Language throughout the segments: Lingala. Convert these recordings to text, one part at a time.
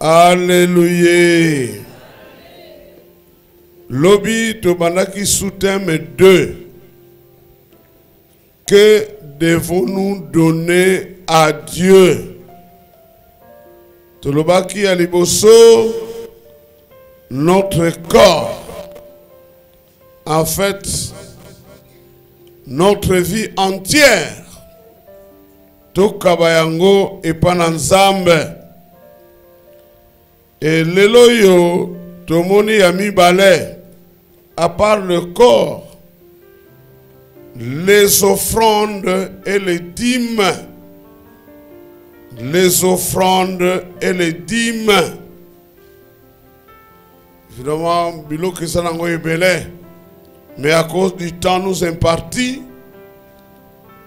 Alléluia. Lobby Tobanaki soutient mes deux. Que devons-nous donner à Dieu? Tolobaki Aliboso, notre corps. En fait, notre vie entière. Tokabayango et Pananzambe. Et l'éloyo, tomoni ami balai, à part le corps, les offrandes et les dîmes. Les offrandes et les dîmes. Évidemment, bilo que ça n'a pas, mais à cause du temps nous imparti,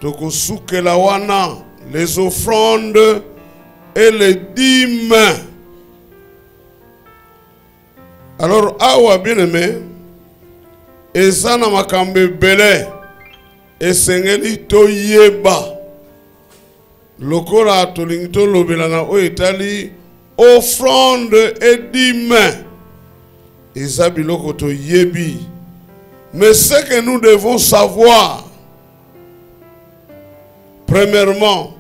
tokosuke la wana, les offrandes et les dîmes. Alors, awa bien aimé, et ça n'a makambe belé, et sengeli to yeba, lokora tolingto lobelana o etali, offrande et dîme, et ça biloko to yebi. Mais ce que nous devons savoir, premièrement,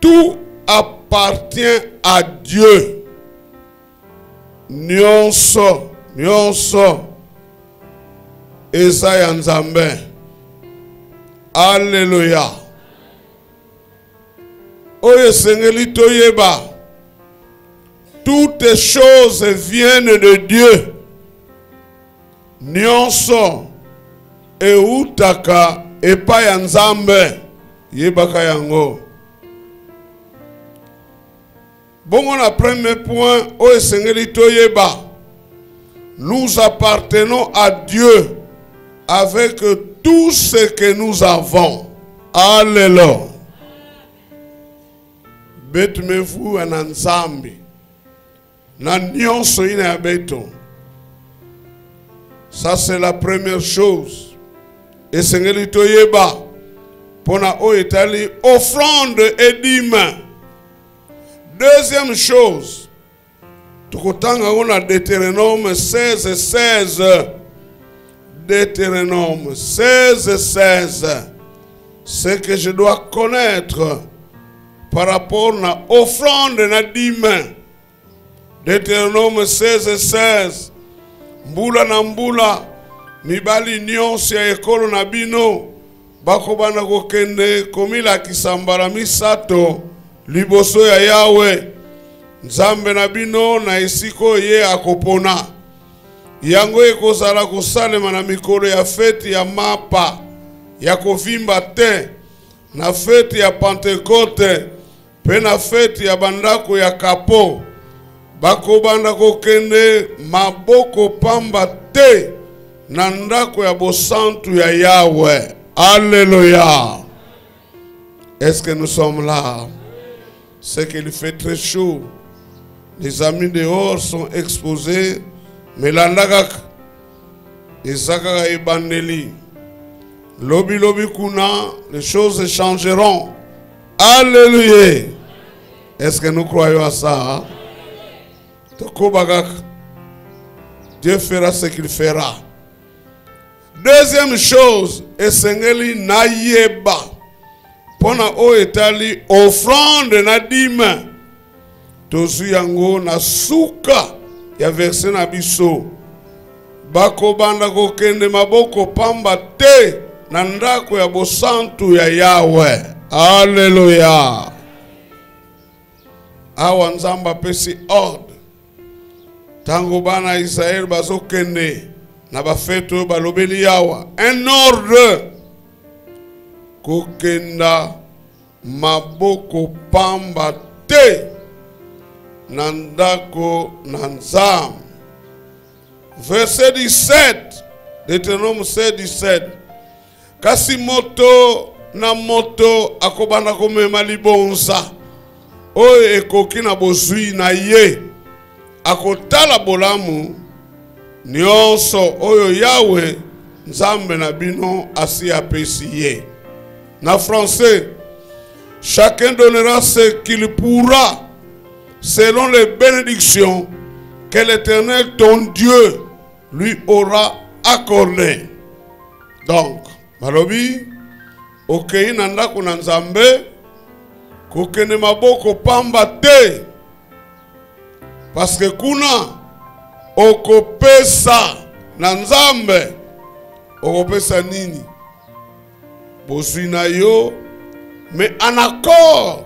tout appartient à Dieu. Nyonso, Esa Nzambe. Alléluia. Oye Sengeli Toyeba. Toutes choses viennent de Dieu. Nyonso Eutaka Epa Nzambe. Yebaka yango. Bon, on a premier point, au Seigneur Toyeba. Nous appartenons à Dieu avec tout ce que nous avons. Alléluia. Betme-vous en ensemble. N'anion soyez beton. Ça c'est la première chose. Et Seigneur Toyeba. Pour la haut Italie, offrande et dîme. Deuxième chose, on a Deutéronome 16, 16. Deutéronome 16, 16. Ce que je dois connaître par rapport à l'offrande na dîme. Deutéronome 16, 16. Mbula na mbula, mibali nyonso ya ekolo na bino, bakobana kokende komila kisambala misato, liboso ya Yahweh, Nzambe na bino na esiko ye akopona. Yango ekozala kosalema na mikolo ya feti ya mapa, ya kovimba te, na feti ya Pentekote, pe na feti ya bandako ya kapo. Bakobanda kokende maboko pamba te, na ndako ya bosantu ya Yahweh. Alléluia. Est-ce que nous sommes là? C'est qu'il fait très chaud. Les amis dehors sont exposés. Mais l'andagak, Isaka et Bandeli, Lobi Lobi Kuna, les choses changeront. Alléluia. Est-ce que nous croyons à ça? Dieu fera ce qu'il fera. Deuxième chose, Esengeli Nayeba. Pona o etali offrande na dîme. Tozu yango na suka ya verse na biso. Bako banda kokende maboko pamba te na ndako ya bosantu ya Yahweh. Alléluia. Awa Nzamba pesi ordre. Tango bana Israël bazokende na bafeto balobeli yawa. Un ordre kokenda maboko pamba te na ndako na Nzambe. Verset 17, Deutéronome 17. Kasi moto na moto akobanda komema libonza oyo ekoki na bozwi na ye akotala bolamu nyonso oyo Yawe Nzambe na bino asi apesi ye. Na français, chacun donnera ce qu'il pourra selon les bénédictions que l'Éternel ton Dieu lui aura accordées. Donc, malobi okei na ndako na Nzambe kokende maboko pamba te, parce que kuna okopesa na Nzambe okopesa nini bozwi na yo, mais en accord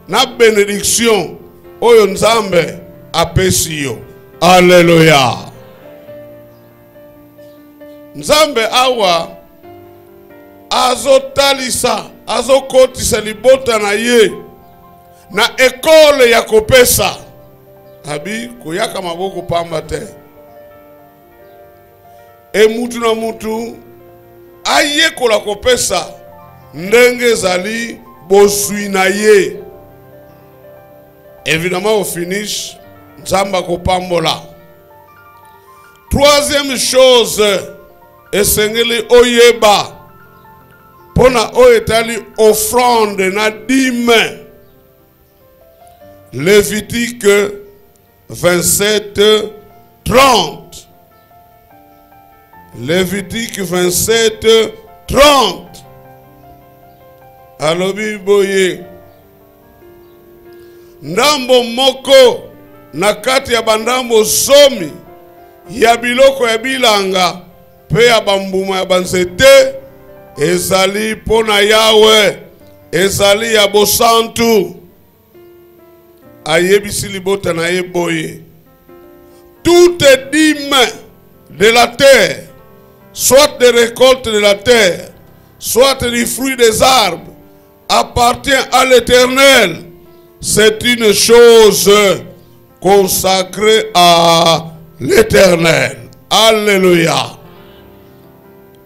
na bénédiction oyo Nzambe apesi yo. Alléluia. Nzambe awa azotalisa azokotisa libota na ye na ekole ya kopesa abi koyaka maboko pamba te. E mutu na mutu ayekola kopesa ndenge ezali bozwi na ye. Évidemment au finish Nzamba kopambola. Troisième chose esengeli oyeba pona oyetali offrande na dîme. Lévitique 27, 30. Lévitique 27, 30. Alobi boye. Ndambo moko na kati ya bandambo zomi ya biloko ya bilanga pe ya bambuma ya banzete ezali pona Yawe, ezali ya bosantu. Ayebisi libota na ye boye. Toutes dîmes de la terre, soit des récoltes de la terre, soit des fruits des arbres, appartient à l'Éternel. C'est une chose consacrée à l'Éternel. Alléluia.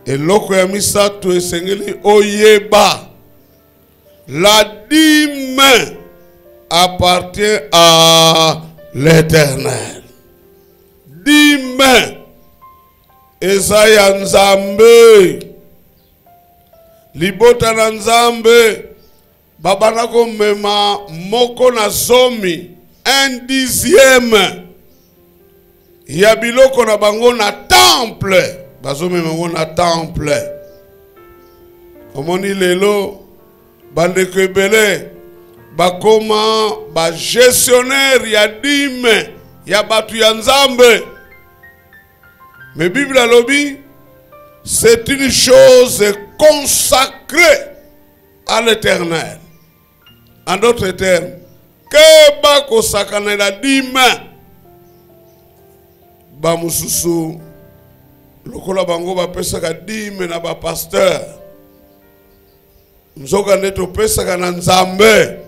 Et loko ya misato esengeli oyeba. La dîme appartient à l'Éternel. Dîme ezaya Nzambe. Libota na Nzambe babana komema moko na zomi 1/10 ya biloko na bango na temple. Bazomema bango na temple. Omoni lelo bandeko ebele bakoma ba gestionnaire ya dîme ya batu ya Nzambe. Mais Bible a lobi, c'est une chose consacrée à l'Éternel. En d'autres termes, que bako sakana la dîme ba mususu lokola bango ba pesaka dîme na ba pasteur nzoka neto pesaka na Nzambe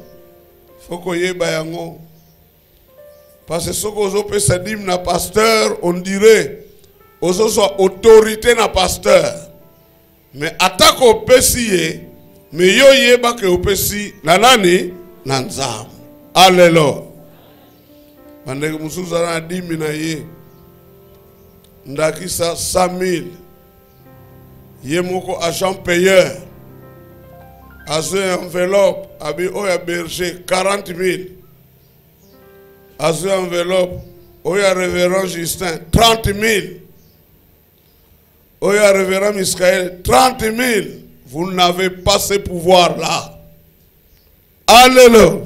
foko yeba yango. Parce que soko ozo pesa dîme na pasteur on dirait ozo so autorité na pasteur, mais atako opesi ye mais yo yeba ke opesi na nani na Nzambe. Alléluia. Bandeko mususu na dîme na ye ndakisa 100,000 ye moko agent payeur azo enveloppe abi oya berger 40,000 azo enveloppe oya révérend Justin 30,000 oya révérend Miskaël 30,000. Vous n'avez pas ce pouvoir là. Alléluia.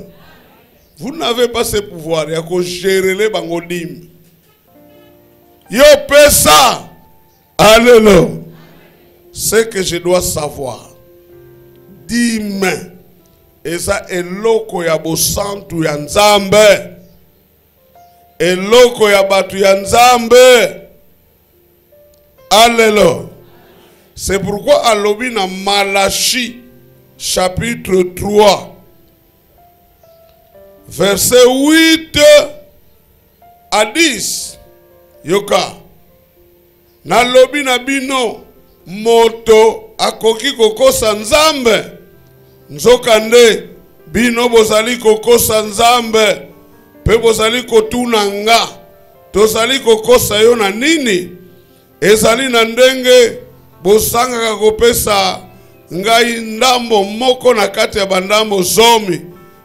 Vous n'avez pas ce pouvoir. Il y a que gérer les bangodim. Yo pesa. Alléluia. Ce que je dois savoir. Dîme. Et ça est loko ya bosantu ya Nzambe. Et loko ya batu ya Nzambe. Alléluia. C'est pourquoi à l'obina Malachie chapitre 3 verset 8 à 10. Yoka. Na lobi na bino moto akoki kokosa nzambe. Nzoka nde bino bozali kokosa nzambe. Pe bozali kotuna nga. Tozali kokosa yo na nini? Ezali na ndenge bosanga kopesa ngai ndambo moko na kati ya bandambo zomi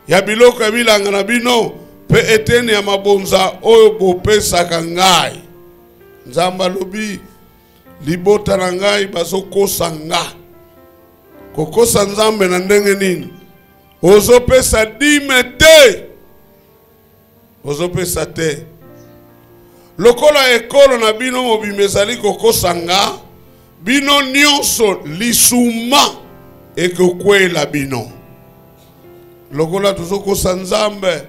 ya biloko ya bilanga na bino pe etene ya mabonza oyo bopesaka ngai. Nzamba lobi libota na ngai bazokosa nga. Kokosa nzambe na ndenge nini? Ozopesa dime te. Ozopesa te. Lokola ekolo na bino mobimezali kokosa nga, bino nyonso lisuma ekokwela bino. Lokola tuzokosa nzambe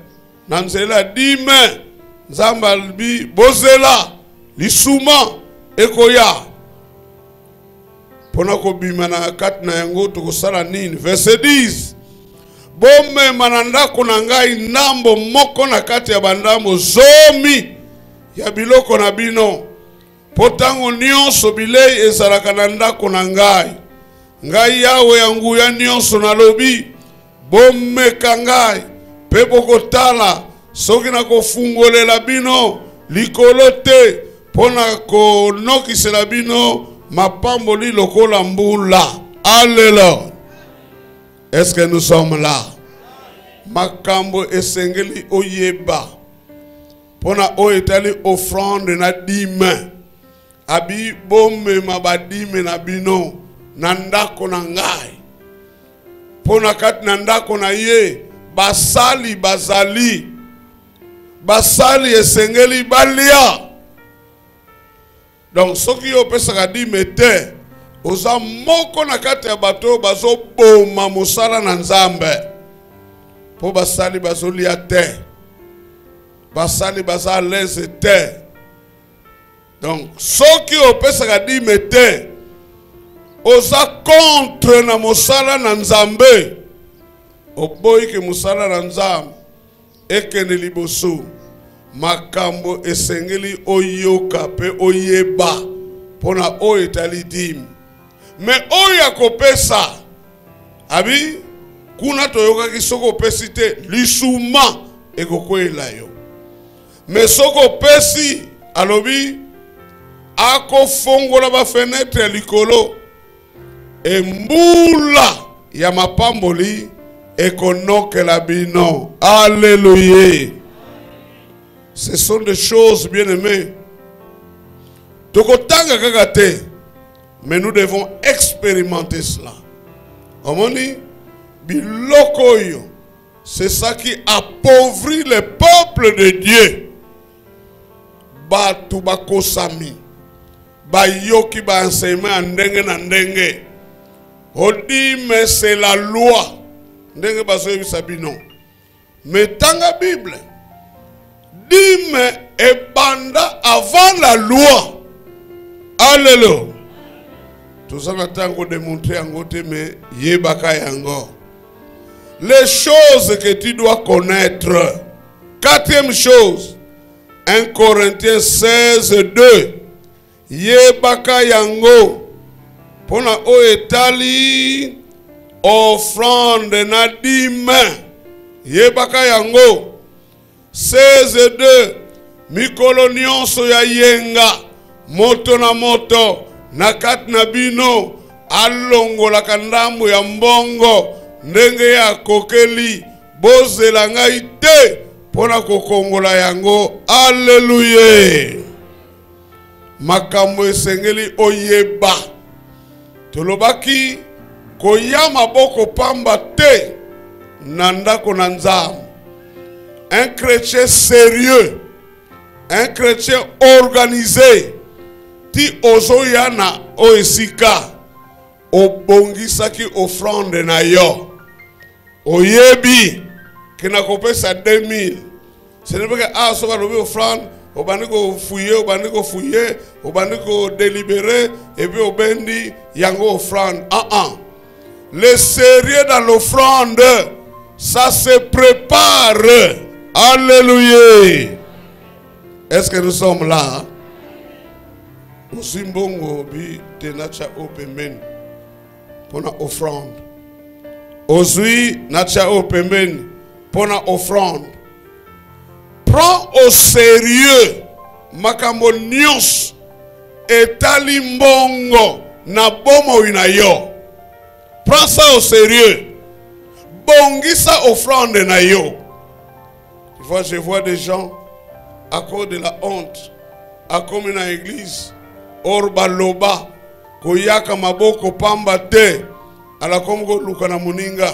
na nzela dime, nzambe albi bozela lisuma ekoya. Pona kobima na kati na yango tukosala nini? Verset 10. Bome manandako na ngai ndambo moko na kati ya bandambo zomi ya biloko na bino. Potango nyonso bilei ezalaka na ndako na ngai. Ngai yawe ya nguya nyonso na lobi bomeka ngai pe bokotala soki na kofungolela bino likolo te pona konokisela bino mapamboli lokola mbula. Alléluia. Est-ce que nous sommes là? Makambo esengeli oyeba. Pona o etali offrande na dime. Abi bombe mabadime na bino na ndako na ngai. Pona kati na ndako na ye basali bazali. Basali esengeli balia. Donc soki yo pesaka dime te, oza moko na kati ya bato bazo boma mosala na nzambe. Po basali bazolia te. Basali baza leze te. Donc soki opesaka dime te, oza contre na mosala na nzambe. Oboyi ke mosala na nzambe ekende liboso. Makambo esengeli oyoka pe oyeba pona oyo etali dime. Me oyo akopesa abi kuna toyoka ki soko opesi te lisuma ekokwela yo. Me soko opesi alobi akofongola ba fenetre likolo embula ya mapamboli ekonokela bino. Alléluia. Ce sont des choses bien aimées. Tokotanga kakate. Mais nous devons expérimenter cela. Omoni bilokoyo. C'est ça qui appauvrit le peuple de Dieu. Batu bakosami. Bayoki ba enseignement ndenge na ndenge. Odi mais c'est la loi. Ndenge bazoyi sabino. Mais tanga Bible. Dime ebanda avant la loi. Alléluia. Tout ça n'a tango démontré en côté mais yebaka yango. Les choses que tu dois connaître. Quatrième chose. 1 Corinthiens 16, 2. Yebaka yango. Pona o etali offrande na dime. Yebaka yango. 16:2 mikolo nyonso ya yenga moto na moto na kati na bino alongolaka ndambo ya mbongo ndenge ya kokeli bozela ngai te pona kokongola yango. Alléluia. Makambo esengeli oyeba. Tolobaki koya maboko pamba te na ndako na nzambe. Un chrétien sérieux, un chrétien organisé, ti ozoyana oesika, obongisaki offrande na yo. Oyebi, kina kopesa 2000. Ce n'est pas que soba lobi offrande, obaniko fouiller, obaniko délibérer, et puis obendi yango offrande. Le sérieux dans l'offrande, ça se prépare. Alléluia. Est-ce que nous sommes là? Osimbongo bi tenacha opemben pona offrande. Ozui nacha opemben pona offrande. Prends au sérieux makambo nyos etali mbongo na bomo ina yo. Prends ça au sérieux. Bongisa offrande na yo. Tu vois, je vois des gens à cause de la honte, à comme dans l'église, orba loba, koyaka maboko pamba te, à la comme lukana muninga,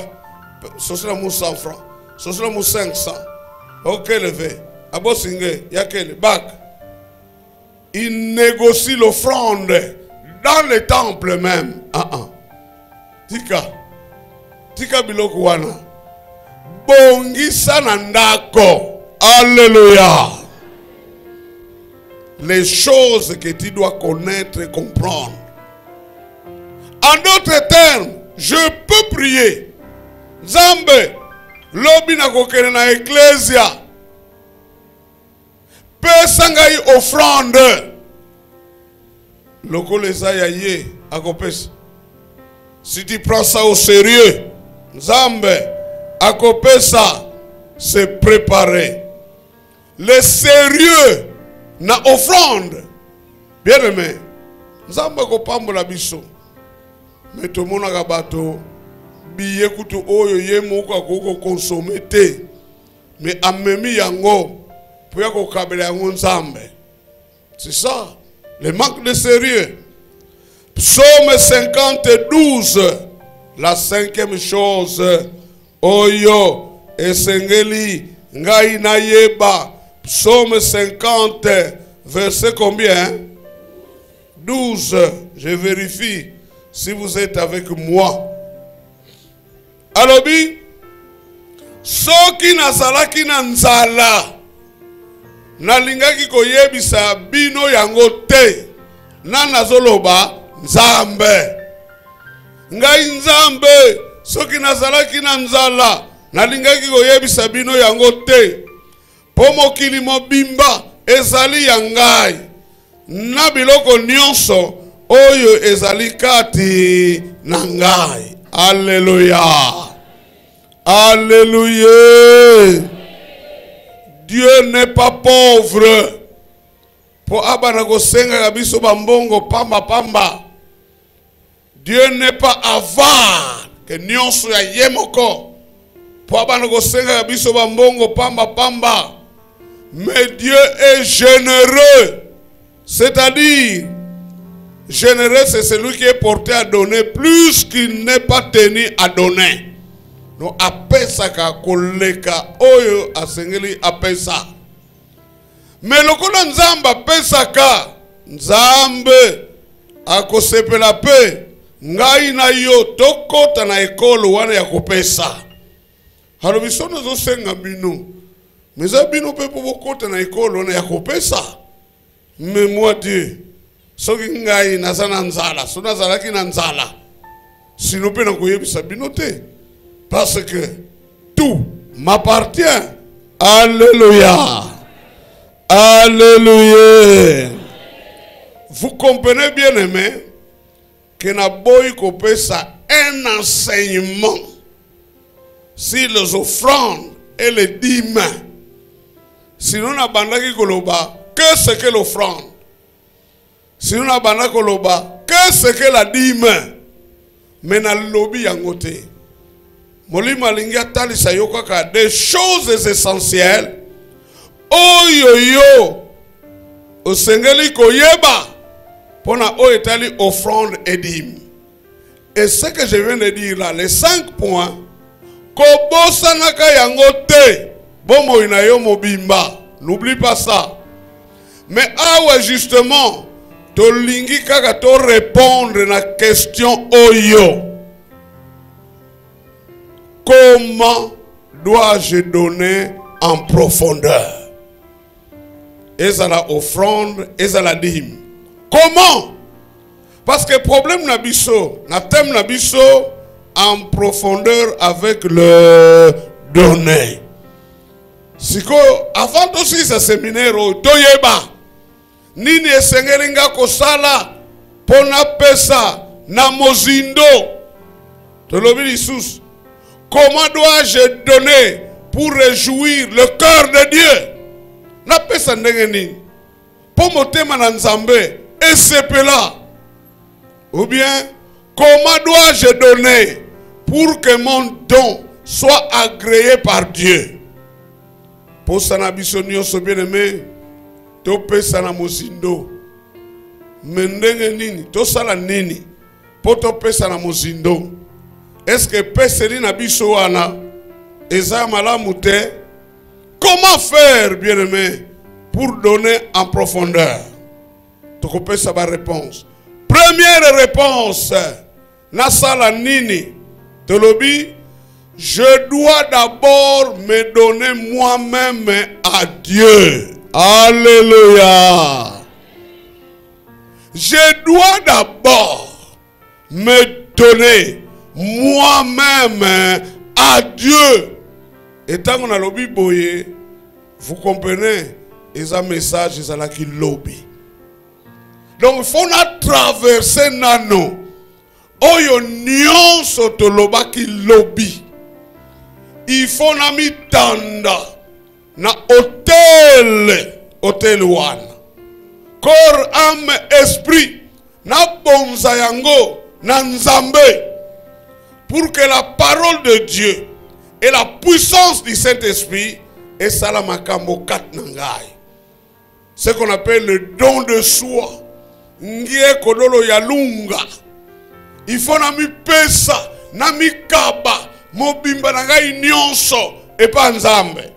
ce sera mon 100 francs, ce sera mon 500. Ok, levé, à Bossingé, yakele, bac. Il négocie l'offrande dans le temple même. Tika biloko wana. Bongisa nandako. Alléluia. Les choses que tu dois connaître et comprendre. En d'autres termes, je peux prier. Zambe, lobi na kokene na ecclesia. Pesangai offrande. Loko leza ya ye akopesa. Si tu prends ça au sérieux, Zambe akopesa se préparer. Le sérieux na offrande. Bien aimé, Zambe kopambola biso. Mais tout le monde a bateau. Biye kutu oyo ye moko akoko consommer te. Mais amemi yango. C'est ça, le manque de sérieux. Psaume 52, la 5e chose. Oyo, esengeli, ngai na yeba. Psaume 50, verset combien? 12, je vérifie si vous êtes avec moi. Alobi, soki nazalaki na nzala. Nalingaki koyebisa bino yango te. Na nazoloba Nzambe. Ngai Nzambe soki nazalaki na nzala. Nalingaki koyebisa bino yango te. Po mokili mobimba ezali ya ngai. Na biloko nyonso oyo ezali kati na ngai. Alléluia. Alléluia. Dieu n'est pas pauvre. Pour abanago senga kabiso bambongo pamba pamba. Dieu n'est pas avare. Que nyonso ya yemoko. Pour abanago senga kabiso bambongo pamba pamba. Mais Dieu est généreux. C'est-à-dire, généreux c'est celui qui est porté à donner plus qu'il n'est pas tenu à donner. No apesa ka koleka oyo asengeli apesa. Mais lokola Nzamba apesa ka Nzambe akosepela pe ngai na yo tokota na ekolo wana ya kopesa. Halo bisono zo senga bino. Meza bino pe po bokota na ekolo wana ya kopesa. Mais moi Dieu, soki ngai nazana nzala, so nazalaki na nzala. Sino pe na koyebisa bino te. Parce que tout m'appartient. Alléluia. Alléluia. Vous comprenez bien aimé que na boy kopé ça un enseignement sur les offrandes et les dîmes. Sinon na bandaki koloba, qu'est-ce que l'offrande? Sinon na bandaki koloba, qu'est-ce que la dîme? Mais na lobby yangote. Molima lingia tali sayokaka des choses essentielles. Oyoyo osengeli koyeba pona oyetali offrande et dîme. Et ce que je viens de dire là, les 5 points, kobosa naka yangote bomo inayo mobimba. N'oublie pas ça. Mais awa justement to lingi kaka to répondre na question oyo. Comment dois-je donner en profondeur? Et à la offrande, et à la dîme. Comment? Parce que le problème nabiso, na thème nabiso en profondeur avec le donner. Siko avant aussi ce séminaire toyeba nini esengelinga kosala pona pesa na mozindo tolobi lisusu. Comment dois-je donner pour réjouir le cœur de Dieu? Na pesa ndenge nini po motema na Nzambe esepela? Ou bien comment dois-je donner pour que mon don soit agréé par Dieu? Pour sana biso nyonso bien-aimé, to pesa na mozindo. Mendenge nini, to sala nini, po to pesa na mozindo. Est-ce que peseli na biso wana eza malamu te? Comment faire, bien-aimé, pour donner en profondeur? Toko pesa ba réponse. Première réponse, na sala nini, tolobi, je dois d'abord me donner moi-même à Dieu. Alléluia. Je dois d'abord me donner moi-même à Dieu. Et tant qu'on a lobby boye, vous comprenez, ils ont un message, ils ont là qui lobby. Donc il faut traverser nano. Oyo nyonso to loba ki lobby. Il faut na mitanda na hôtel wana. Corps, âme, esprit na bonza yango na Nzambe pour que la parole de Dieu et la puissance du Saint-Esprit et salamakambo kat nangai. Ce qu'on appelle le don de soi. Ngie kodolo yalunga. Il faut na mi pesa na mi kaba mobimba na ngai nyonso et pas Nzambe.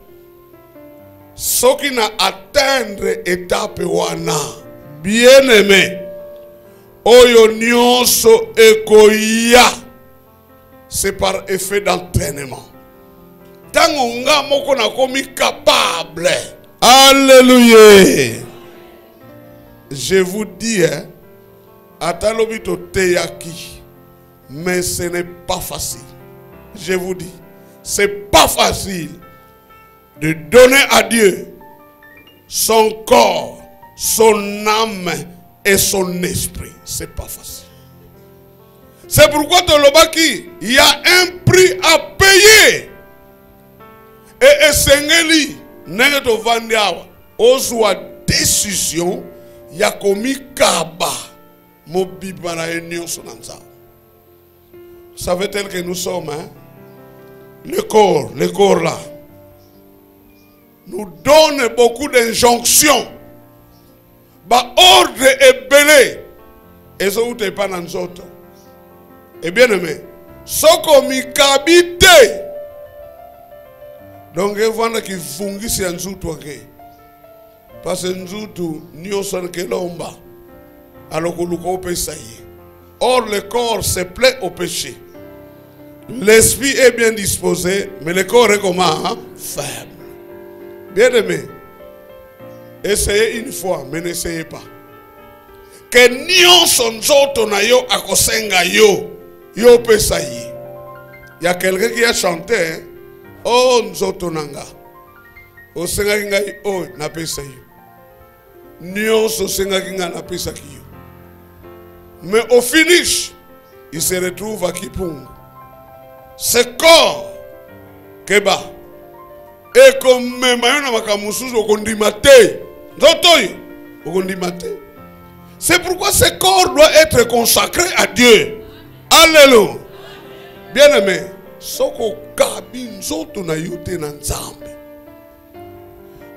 Soki na atteindre étape wana, bien aimé, oyo nyonso ekoya, c'est par effet d'entraînement. Tango nga moko na komi capable. Alléluia. Je vous dis, atalobito teyaki, mais ce n'est pas facile. Je vous dis, c'est pas facile de donner à Dieu son corps, son âme et son esprit. C'est pas facile. C'est pourquoi il y a un prix à payer. Et Esengeli, Negeto Vandiawa, Ozwa décision, Yakomi Kaba, Mobibana Union Sonanza. Savait-elle que nous sommes, hein? Le corps là, nous donne beaucoup d'injonctions. Bah, ordre et belé. Et ça, vous n'êtes pas dans nous autres. Et bien aimé, ce qu'on m'a habité. Donc, il faut que vous fassiez un jour. Parce que nous nous sommes que l'homme. Alors que nous sommes. Or, le corps se plaît au péché. L'esprit est bien disposé, mais le corps est comment? Hein? Faible. Bien aimé, essayez une fois, mais n'essayez pas. Que nyon son zoto na yo akosenga yo pesa yi. Il y a quelqu'un qui a chanté, hein? Oh nzoto nanga, osenga kinga oh na pesa yo. Nyon so senga kinga na pesa ki yo. Mais au finish, il se retrouve à Kipung. Ce corps, Keba, et comme Mayona Makamusu, c'est pourquoi ce corps doit être consacré à Dieu. Alléluia. Bien aimé,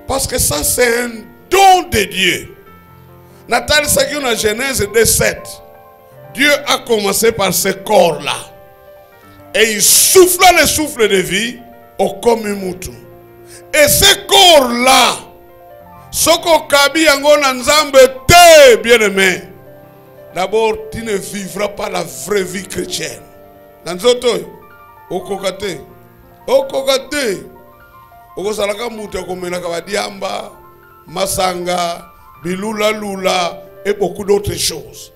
parce que ça c'est un don de Dieu. Nathalie Sakio dans Genèse 7, Dieu a commencé par ce corps-là. Et il souffla le souffle de vie au Komimutu. Et ce corps-là, Soko Kabi Yangona Nzambe te, bien-aimé. D'abord, tu ne vivras pas la vraie vie chrétienne. Nanzoto, okokate. Okokate. Okosalaka muta komena kabadiamba, masanga, bilula lula et beaucoup d'autres choses.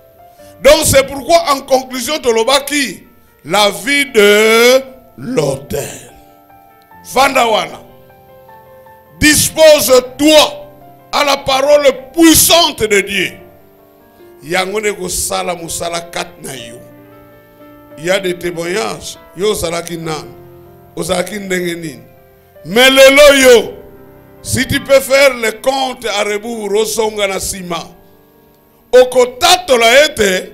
Donc c'est pourquoi en conclusion Tolobaki, la vie de l'autel. Vandawana. Dispose-toi à la parole puissante de Dieu. Il y a des témoignages. Mais le si tu peux faire le compte à rebours au songa na sima, okotato la ete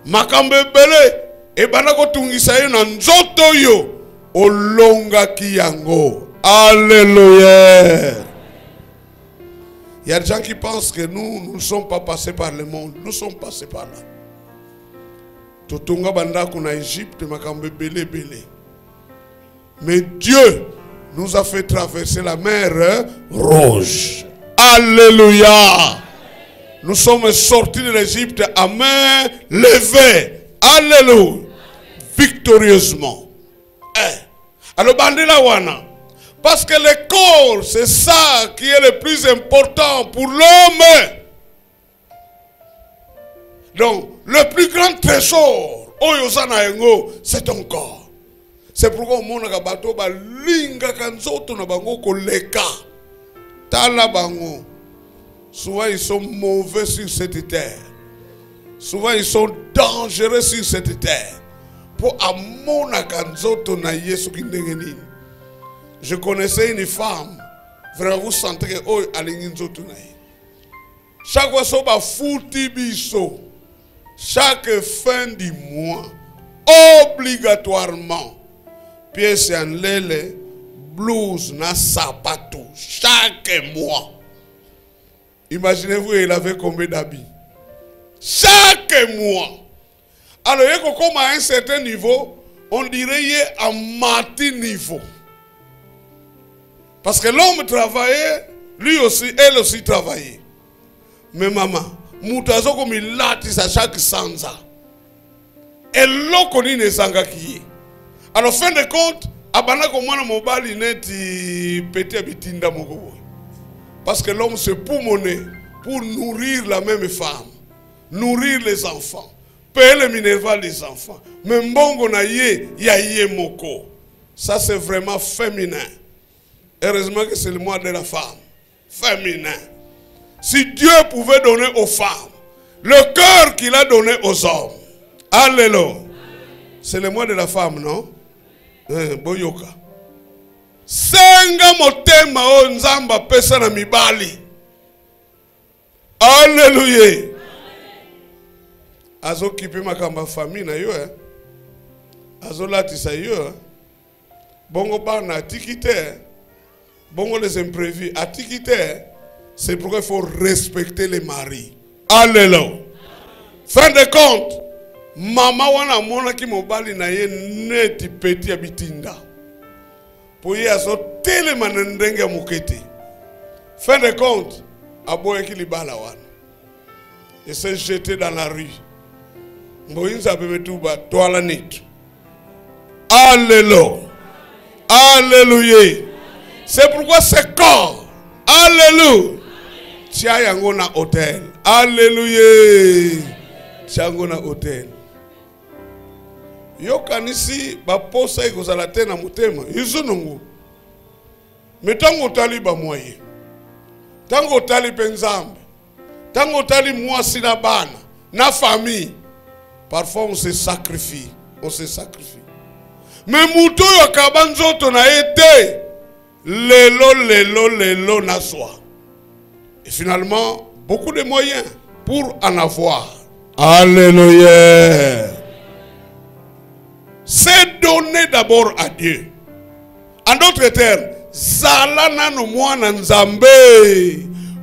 makambe bele e banako tungisa yo na nzoto yo olonga kiyango. Alléluia. Il y a des gens qui pensent que nous ne sommes pas passés par le monde. Nous sommes passés par là. Totonga banda kuna Égypte makambe bele bele. Mais Dieu nous a fait traverser la mer Rouge. Alléluia. Nous sommes sortis de l'Égypte à main levée. Alléluia. Victorieusement. Alors, bandela wana. Parce que le corps, c'est ça qui est le plus important pour l'homme. Donc, le plus grand trésor, c'est ton corps. C'est pourquoi mon bateau ba linga kanzoto na bango koleka. Tala bango. Souvent ils sont mauvais sur cette terre. Souvent ils sont dangereux sur cette terre. Pour amona kanzoto na Yesu kindengeni. Je connaissais une femme. Vraiment vous sentez que oh alingi nzoto na ye. Chaque fois so ba futi biso. Chaque fin du mois obligatoirement pièce en lele, blouse, na sapato, chaque mois. Imaginez-vous, il avait combien d'habits? Chaque mois. Alors, il y a à un certain niveau, on dirait qu'il est à matin niveau. Parce que l'homme travaillait, lui aussi, elle aussi travaillait. Mais maman, moutazo comme il l'a dit à chaque sanza. Et l'eau connaît les sangas qui est. Alors, fin de compte, abanako mwana mobali neti pété bitinda moko. Parce que l'homme se poumonner pour nourrir la même femme, nourrir les enfants, payer le minerval des enfants. Mais mbongo na ye, ya ye moko. Ça c'est vraiment féminin. Heureusement que c'est le mois de la femme. Féminin. Si Dieu pouvait donner aux femmes le cœur qu'il a donné aux hommes. Alléluia. C'est le mois de la femme, non? Boyoka. Senga motema o nzamba pesa na mibali. Alléluia. Azo kipe makamba famille na yo azo latisa yo bongo bana tikite. Bongo les imprévus atikite. C'est pourquoi il faut respecter les maris. Alléluia. Fin de compte, mama wana mona ki mobali na ye neti peti ya bitinda. Pour y azo telema ndenge mukete. Fin de compte, aboye ki libala wana. Et s'est jeté dans la rue. Mboinza bebetuba toala nitu. Alléluia. Alléluia. C'est pourquoi ce corps, alléluia, tia yango na hôtel. Alléluia. Tia yango na hôtel. Yo kanisi ba posa ikozala te na motema izunungu. Mais tango tali ba moye. Tango tali penzambe. Tango tali mwasi na bana, na famille. Parfois on se sacrifie, on se sacrifie. Mais muto yo kabanzoto na été lelo na soi. Et finalement, beaucoup de moyens pour en avoir. Alléluia. C'est donné d'abord à Dieu. En d'autres termes, zalana no mwana nzambe.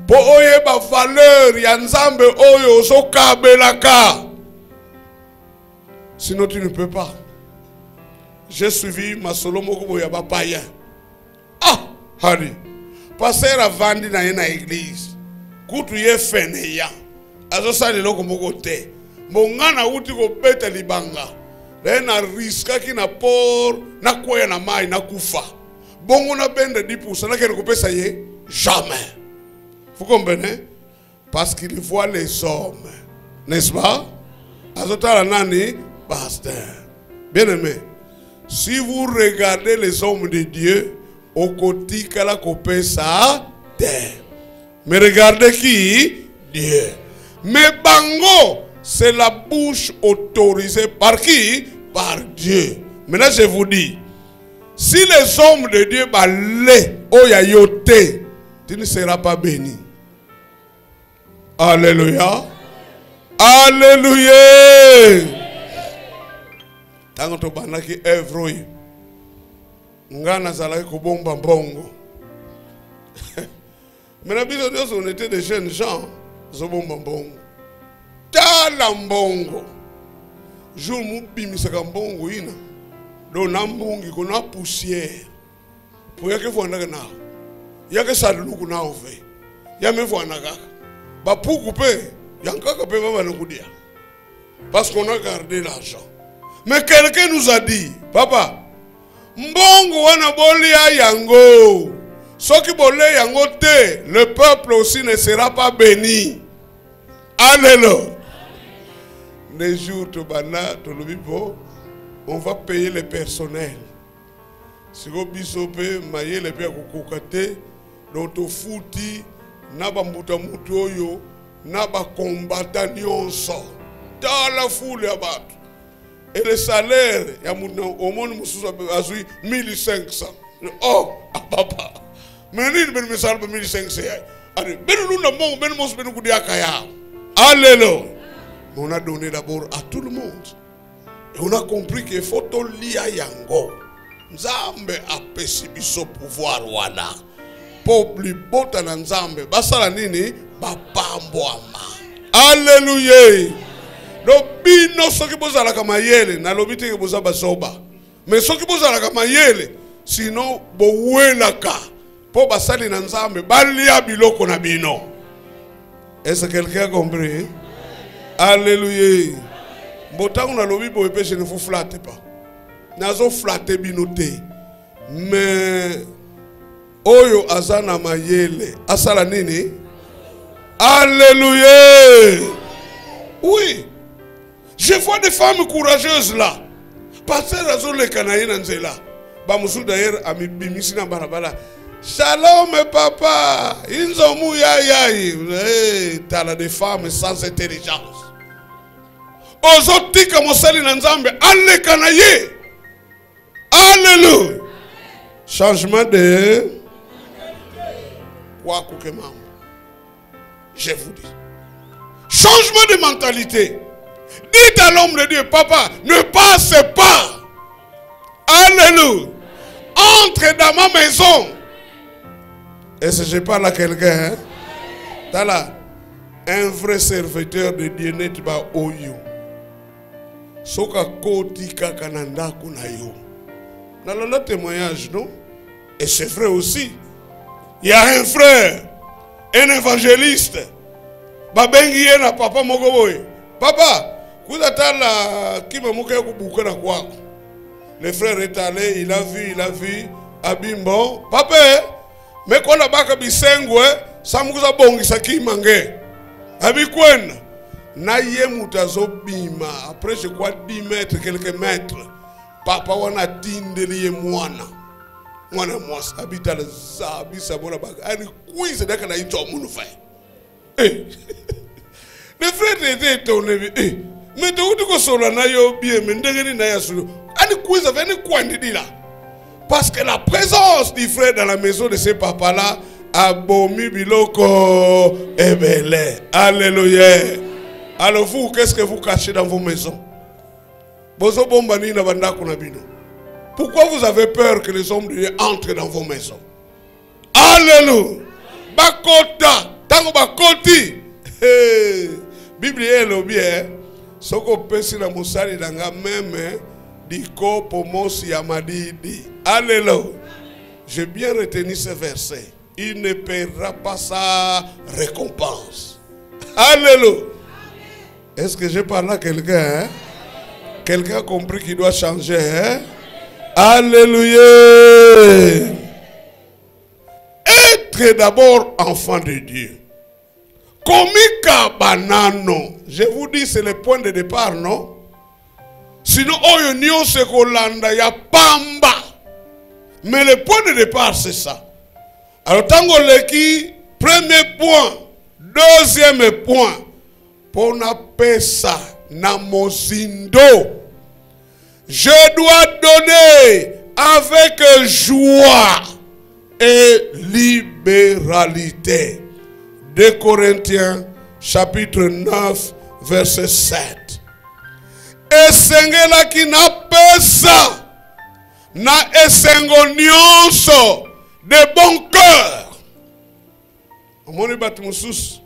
Po oye ba valeur ya nzambe oyo so kabelaka. Sinon tu ne peux pas. J'ai suivi ma solo moko ya ba païen. Ah, Harry. Passer à vendre dans une église. Kutu ye feneya. Azo sa le loko moko te. Mongana uti ko beta libanga. Na riska ki na por na koya na mai na kufa. Bongo na bende 10% na kene ko pesa ye jamais. Vous comprenez? Parce qu'il voit les hommes. N'est-ce pas? Azota la nani pasteur. Bien aimé. Si vous regardez les hommes de Dieu, okotika la kopesa terre. Mais regardez qui? Dieu. Mais bango, c'est la bouche autorisée par qui? Par Dieu. Maintenant je vous dis, si les hommes de Dieu balent oyayote, tu ne seras pas béni. Alléluia. Alléluia. Tant que tu as qui œuvre, ngana zalaki kobomba mbongo. Mais la Bible dit on était des jeunes gens, zobomba mbongo. Tala mbongo. Jour mubimisaka mbongo ina. Do nambungi kona poussière. Pour yake fondaka na. Yake saduluku na ove. Yame fondaka. Ba pour couper, yankaka pe baba nokudia. Parce qu'on a gardé l'argent. Mais quelqu'un nous a dit, papa, mbongo wana bolia yango. Soki bolé yango te, le peuple aussi ne sera pas béni. Alléluia. Les jours de bana, de l'obibo, on va payer le personnel. Si vous bisope, maye le père kokokate, donc au fouti, naba mbuta mutoyo, naba combattant nyonso. Dans la foule ya batu. Et le salaire, ya mouta au monde mususu azui 1500. Oh, papa. Mais ni ben me salbe 1500. Allez, ben nous na mon ben mos ben kudia kaya. Alléluia. On a donné d'abord à tout le monde. Et on a compris qu'il faut tout lier yango. Nzambe a pesi biso pouvoir wana. Popli bota na nzambe. Basala nini? Bapambwama. Alléluia. Donc bino soki bozala kama yele na lobite ke boza basoba. Mais soki bozala kama yele sinon bowelaka. Po basali na nzambe balia biloko na bino. Est-ce que quelqu'un a compris? Alléluia. Botango na lobi bo epé je ne vous flatte pas. Nazo flatte binote. Mais oyo azana mayele asala nini? Alléluia. Oui. Je vois des femmes courageuses là. Passer razo le kanaïna nzela. Ba musu d'ailleurs ami bimisi na barabara. Shalom papa. Inzomu ya yayi. T'as des femmes sans intelligence. Ozotika mosali na nzambe aleka na ye. Alléluia. Changement de quoi que mambo. Je vous dis. Changement de mentalité. Dites à l'homme de Dieu, papa, ne passe pas. Alléluia. Entre dans ma maison. Est-ce que je parle à quelqu'un? Hein? T'as là. Un vrai serviteur de Dieu n'est pas oyo. Soka koti kakananda kunayo. Dans le témoignage, non? Et c'est vrai aussi. Il y a un frère, un évangéliste. Babengi na papa mogoboy. Papa, kuzatala kima muke kubuka na kwako. Le frère est allé, il a vu abimbo. Papa, mais quand la baka bisengwe, samuza bongi sakima nge. Abikwena. Naye mutazo bima. Après je crois 10 mètres, quelques mètres. Papa wana tindeli mwana. Mwana mwasa habita la zabi sabona baka. Ani kuise daka na incho munu fai. Eh. Le frère était étonné. Eh. Mais de où tu consoles na yo bien mais ndengeni na yasulu. Ani kuise veni kwandi là. Parce que la présence du frère dans la maison de ce papa là a bomi biloko ebele. Alléluia. Alors vous, qu'est-ce que vous cachez dans vos maisons? Pourquoi vous avez peur que les hommes de Dieu entrent dans vos maisons? Alléluia. Bakota, tango bakoti. Bible est le bien. Soko pesi na musali danga meme diko pomosi yamadidi. Alléluia. J'ai bien retenu ce verset. Il ne paiera pas sa récompense. Alléluia. Est-ce que je parle à quelqu'un? Hein? Quelqu'un a compris qu'il doit changer. Hein? Alléluia. Être d'abord enfant de Dieu. Komika banano. Je vous dis, c'est le point de départ, non? Sinon, oyo nyo se kolanda ya pamba. Mais le point de départ, c'est ça. Alors, tango leki, premier point, deuxième point, pour n'appeler ça, na mozindo, je dois donner avec joie et libéralité. 2 Corinthiens, chapitre 9, verset 7. Esengela ki na pesa, na esengo nyonso de bon cœur. Omoni batu mususu,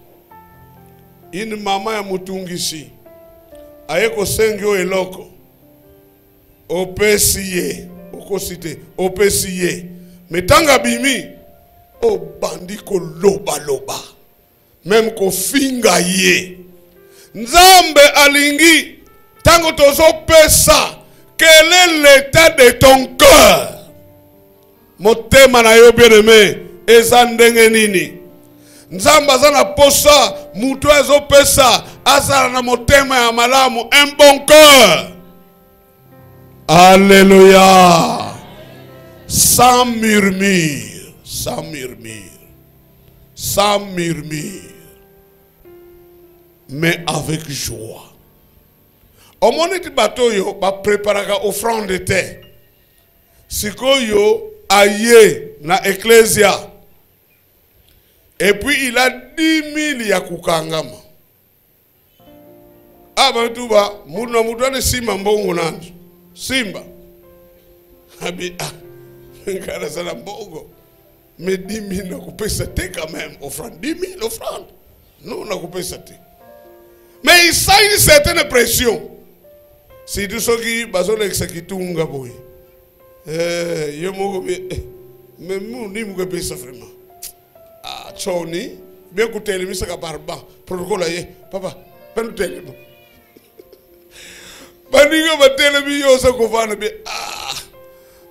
ini mama ya mutungisi, ayeko sengyo eloko, opesi ye, okosite, opesi ye, metanga bimi, o bandi ko loba loba, même ko finga ye. Nzambe alingi, tango tozo pesa, quel est l'état de ton cœur? Motema na yo bien-aimé, eza ndenge nini? Nzambe azana posa, mutu ezo pesa, azana na motema ya malamu, un bon cœur. Alléluia. Sans murmure, sans murmure, sans murmure, mais avec joie. Au moment du bateau, yo va préparer offrande de terre. Siko yo aye na ecclesia. Et puis il a 10 000 ya kukangama. Aba tuba muna mudane simba mbongo nanjo. Simba. Abi ngara sana mbongo. Mais 10 000 na kupesa te quand même offrande. 10 000 offrande. Non na kupesa te. Mais il sent une certaine pression. Si tu sais qui baso l'exécutunga boy. Yo mo mais nous ni mo pesa vraiment. Ah choni bien que tele misa ka barba protocole ye papa pen tele. Baniga ba tele bi yo sa ko fana bi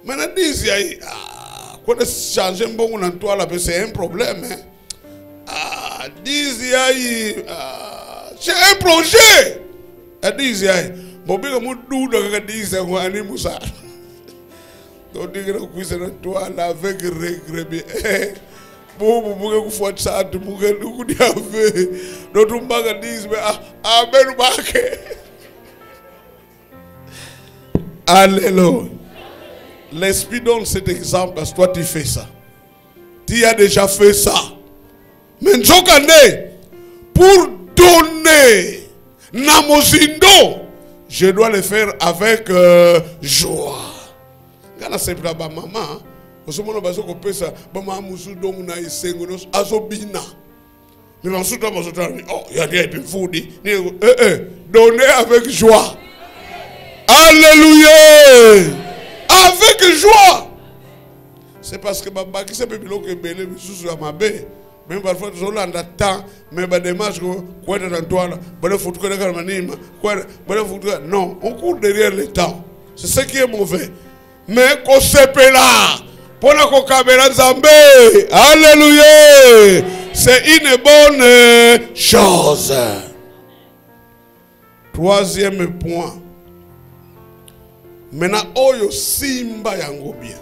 mana disi ai quoi de changer mbongo na toile c'est un problème hein. Disi ai c'est un projet. Disi ai bobiga mudu daga disi ko ani musa. Donc diga ko na toile avec regret bi bobo buga ku fot sa atu buga ku di ave do tumbaga disi be benu bake. Alléluia. L'Esprit donne cet exemple parce que toi tu fais ça. Tu as déjà fait ça. Mais pour donner namozindo, je dois le faire avec joie. Quand c'est pour ma maman, parce que mon bazo ko ça, maman musu donc na isengo nos azobina. Mais on se doit oh, il y a des fous dit, donner avec joie. Alléluia. Avec joie. C'est parce que ma qui s'est bilo que belé sous la mabe. Même parfois je l'en attends, mais ba démarche quoi dans toi là, ba faut que le manima, quoi, ba faut que non, on court derrière le temps. C'est ce qui est mauvais. Mais qu'on sepe là pour la caméra Nzambe. Alléluia. C'est une bonne chose. Troisième point. Maintenant, oyo simba yango bien.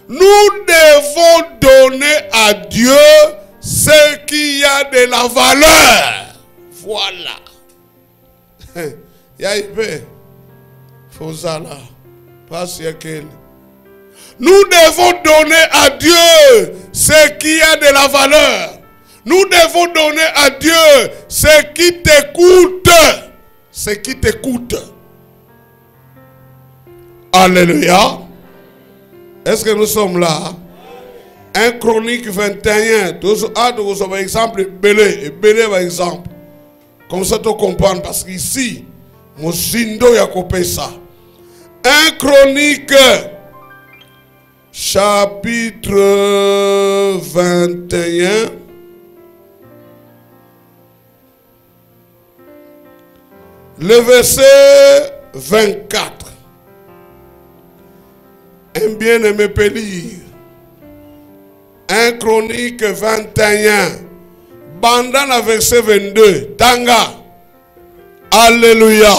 Nous devons donner à Dieu ce qui a de la valeur. Voilà. Yaïbe. Fozala. Passe yakel. Nous devons donner à Dieu ce qui a de la valeur. Nous devons donner à Dieu ce qui t'écoute. Ce qui t'écoute. Alléluia. Est-ce que nous sommes là? 1 Chronique 21. Par exemple, Belé par exemple. Comme ça tu comprends. Parce qu'ici, Mosindo Yakopé ça. 1 Chronique chapitre 21. Le verset 24. Un bien-aimé peut lire. 1 Chronique 21. Bandana verset 22. Tanga. Alléluia.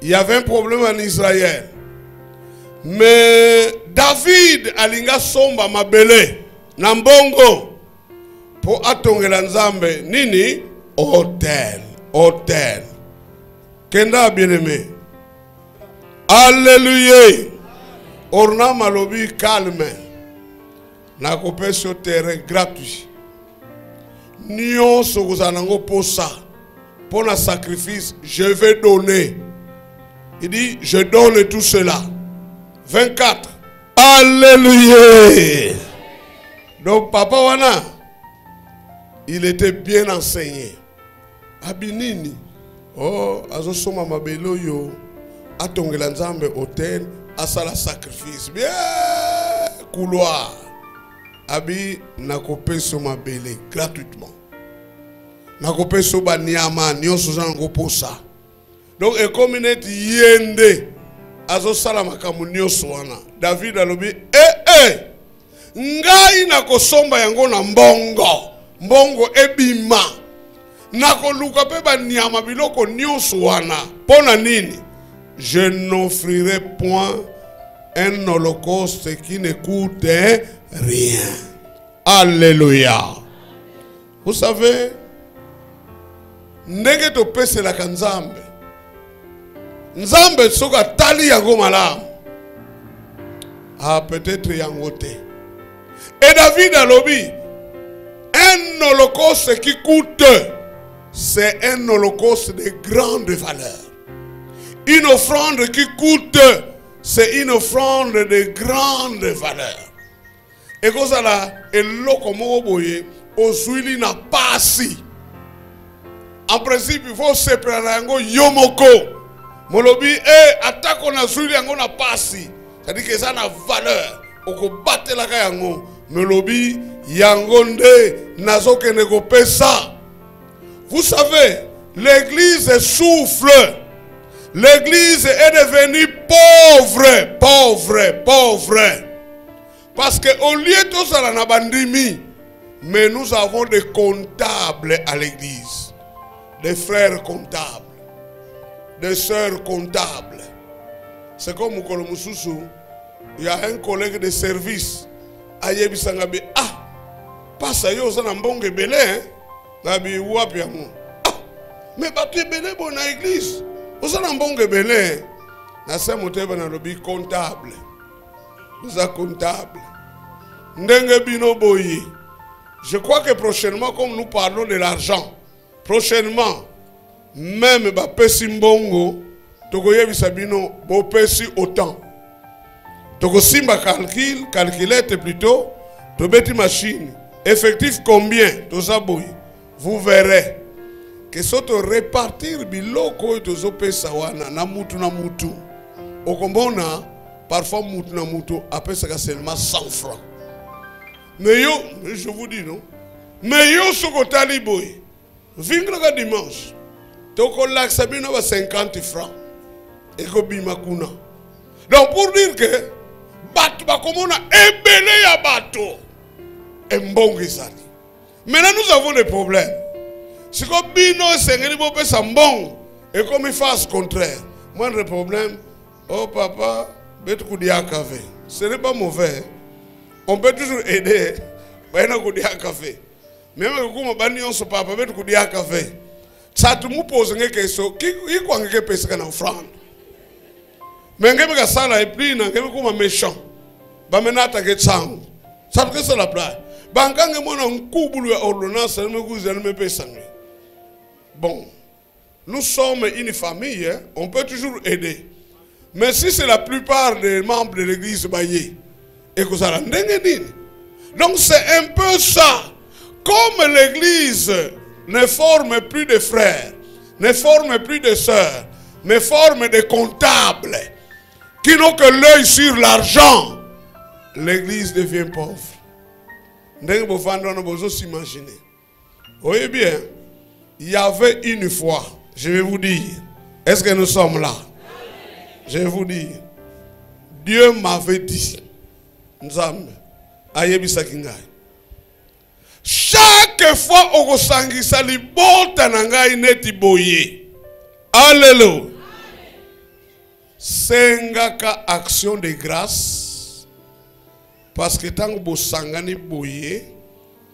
Il y avait un problème en Israël. Mais David alinga somba mabele na mbongo po atongela nzambe nini hôtel. Kenda bien-aimé. Alléluia. Orna malobi calme. Na kopé sur terrain gratuit. Nyon sogozanango posa. Pour le sacrifice, je vais donner. Il dit, je donne tout cela. 24. Alléluia. Donc, Papa Wana, il était bien enseigné. Abinini. Oh, azo soma mabelo yo. Atongela nzambe hôtel. Asala sacrifice. Bien. Couloir. Abi nakope so mabele gratuitement. Nakope so ba niama nyonso zango posa. Donc et comme net yende azo sala makambo nyonso wana. David alobi ngai nakosomba yango na mbongo ebima. Nakoluka pe ba niama biloko nyonso wana. Pona nini? Je n'offrirai point un holocauste qui ne coûte rien. Alléluia. Vous savez, ndenge to pese la kanzambe. Nzambe soka tali yango malamu. Ah, peut-être yangote. Et David a lobby. Un holocauste qui coûte, c'est un holocauste de grande valeur. Une offrande qui coûte, c'est une offrande de grande valeur. Et comme ça là, et l'oko moboye, ozuili na pasi. En principe, il faut se prendre yomoko. Molobi, attaque na zuili yango na pasi. C'est-à-dire que ça a valeur. Oko batte la yango. Molobi, yangonde, nazoke nego pesa. Vous savez, l'église souffre. L'église est devenue pauvre. Parce qu'au lieu de ça, la bandimi, mais nous avons des comptables à l'église. Des frères comptables. Des sœurs comptables. C'est comme il y a un collègue de service. Ayebi sangabi, passe à yo na mbonge belé, nabi wapi amu. Mais tu es belé bon à l'église. Vous avez un bon belé. Nous sommes comptable. Nous sommes comptable. Je crois que prochainement, comme nous parlons de l'argent, prochainement, même si mbongo, tokoye bisabino, bo pesi autant. Toko simba calculette plutôt, to beti machine. Effectif combien? Vous verrez. Que soto répartir biloko et tozo pesa wana na mutu okombona parfois mutu na mutu apesa seulement 100 francs. Mais yo, je vous dis non, mais yo soko tali boy vingra dimanche toko lak sabino ba 50 francs et ko bima kuna. Donc pour dire que batu ba komona ebele ya bato embongi sali. Maintenant nous avons des problèmes. Si comme bino sengeli bo pesa mbongo et comme il fasse contraire. Moi le problème, oh papa, bet kudia café. Ce n'est pas mauvais. On peut toujours aider. Ba na kudia café. Même que kuma bani on so papa bet kudia café. Ça tu me pose une question, qui quoi ngeke pesa na offrande. Mais ngeke ka sala et puis na ngeke kuma méchant. Ba menata ke tsang. Ça que c'est la blague. Ba nganga mona nkubulu ya ordonnance me kuzela me pesa. Bon, nous sommes une famille, hein? On peut toujours aider. Mais si c'est la plupart des membres de l'église baillée, et que ça donc c'est un peu ça. Comme l'église ne forme plus de frères, ne forme plus de sœurs, ne forme des comptables, qui n'ont que l'œil sur l'argent, l'église devient pauvre. Vous s'imaginer. Voyez bien. Il y avait une fois, je vais vous dire, est-ce que nous sommes là? Je vais vous dire, Dieu m'avait dit, chaque fois au sangisa libota nangai neti boye. Alléluia. sengaka action de grâce parce que tant que bosangani boye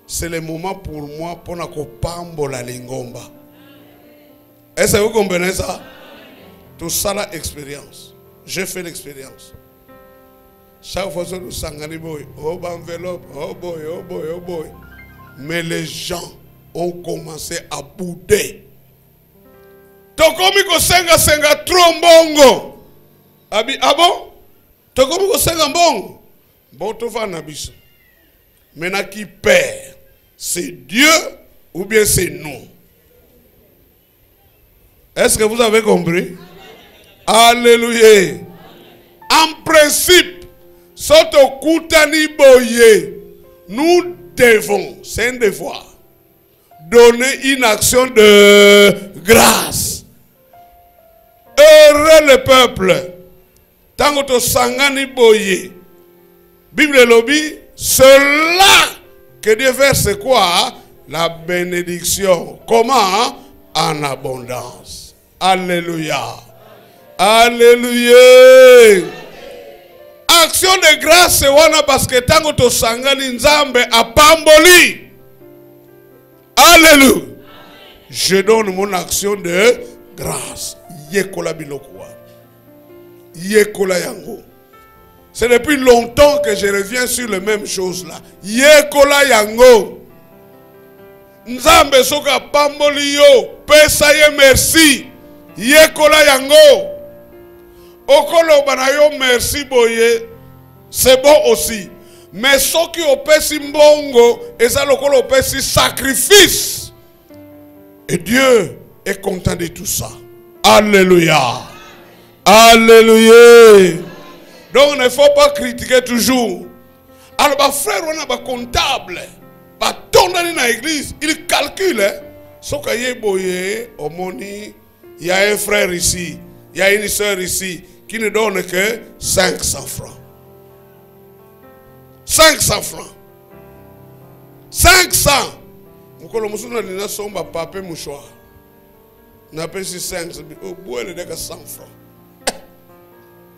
c'est le moment pour moi pour na kopambola lingomba. Est-ce que vous comprenez ça? Tout ça l'expérience. J'ai fait l'expérience. Chaque fois que nous sangani boye, oh enveloppe, oh boy, oh boy, oh boy. Mais les gens ont commencé à bouder. Tokomi ko senga trop mbongo. Abi, ah bon? Tokomi ko senga mbongo. Bon, tu vas nabiso. Maintenant qui perd, c'est Dieu ou bien c'est nous? Est-ce que vous avez compris? Alléluia. En principe, soto kutani boye, nous devons, c'est un devoir, donner une action de grâce. Heureux le peuple. Tant que sangani boye, Bible lobby, cela que Dieu fait, c'est quoi? La bénédiction. Comment? En abondance. Alléluia. Alléluia. Action de grâce, c'est wana parce que tant que sangani nzambe a pamboli. Alléluia. Je donne mon action de grâce. Yekola bilokwa. Yekola yango. C'est depuis longtemps que je reviens sur les mêmes choses là. Yekola yango. Nzambe soka pamboli yo. Pesa ye merci. Yekola yango. Okolo banayo merci boye. C'est bon aussi. Mais ceux qui opesi mbongo, et ça lokolo opesi sacrifice. Et Dieu est content de tout ça. Alléluia. Alléluia. Donc il ne faut pas critiquer toujours. Alors, ma frère, on a un comptable. Dans l'église, il calcule. Ce qu'il y a boyé, il y a un frère ici, il y a une soeur ici qui ne donne que 500 francs. 500 francs. 500. Mukolo musuna lina somba pape mouchoir. Na pesi 500. Au bout elle est 100 francs.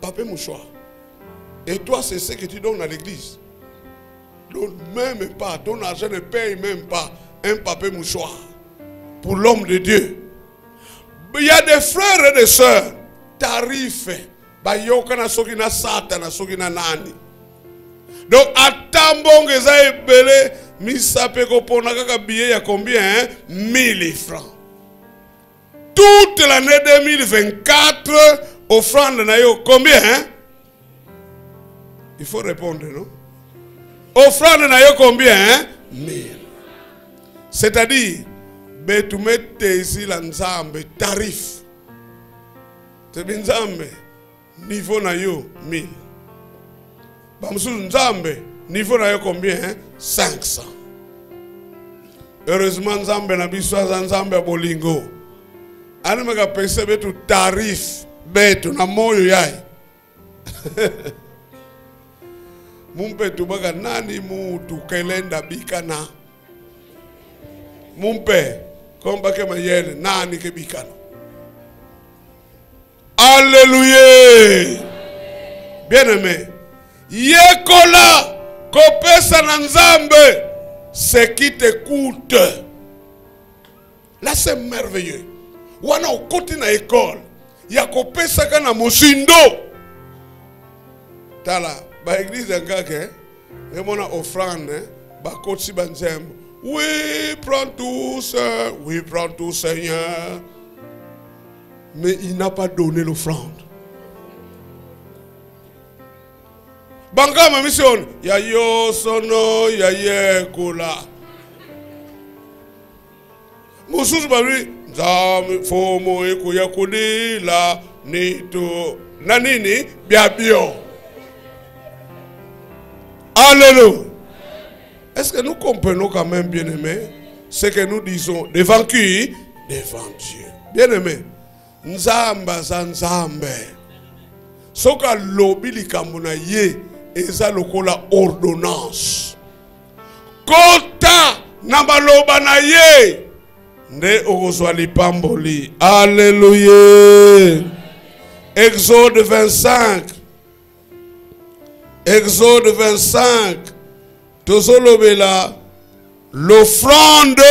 Pape mouchoir. Et toi c'est ce que tu donnes à l'église. Donne même pas, ton argent ne paye même pas un papier mouchoir pour l'homme de Dieu. Il y a des frères et des sœurs, tarifs, bayokana sokina satana sokina nani. Donc attambong eza ebele misape ko pona kaka billet ya combien? 1000 francs. Toute l'année 2024 offrande na yo combien? Il faut répondre, non? Offrande na yo combien? 1000. C'est-à-dire, tu mets ici la nzambe tarif. C'est bien nzambe niveau na yo 1000. Bamsou nzambe niveau na yo combien? 500. Heureusement nzambe na biso za nzambe bolingo. Ani mega pese betu tarif betu na moyo yai. Mumpe tubaga nani mutu kelenda bikana. Mumpe komba ke mayele nani ke bikana. Alléluia. Bien-aimé. Yekola kopesa na nzambe ce qui te coûte. Là c'est merveilleux. Wana okoti na école. Ya kopesa kana mosindo. Tala ba église ngake remona offrande ba kotsi banzembo. Oui, prends tout, oui, prends tout, Seigneur. Mais il n'a pas donné l'offrande. Banga ma mission, ya yo sono ya ye kola. Mususu ba lui, nzam fomo eko ya kodila nito nanini biabio. Alléluia. Est-ce que nous comprenons quand même, bien-aimés, ce que nous disons devant qui? Devant Dieu. Bien-aimés, nzamba za nzambe. Soka lobi likamuna ye eza lokola ordonnance. Kota na baloba na ye nde okozwa lipamboli. Alléluia. Exode 25. Exode 25. Tozolobela l'offrande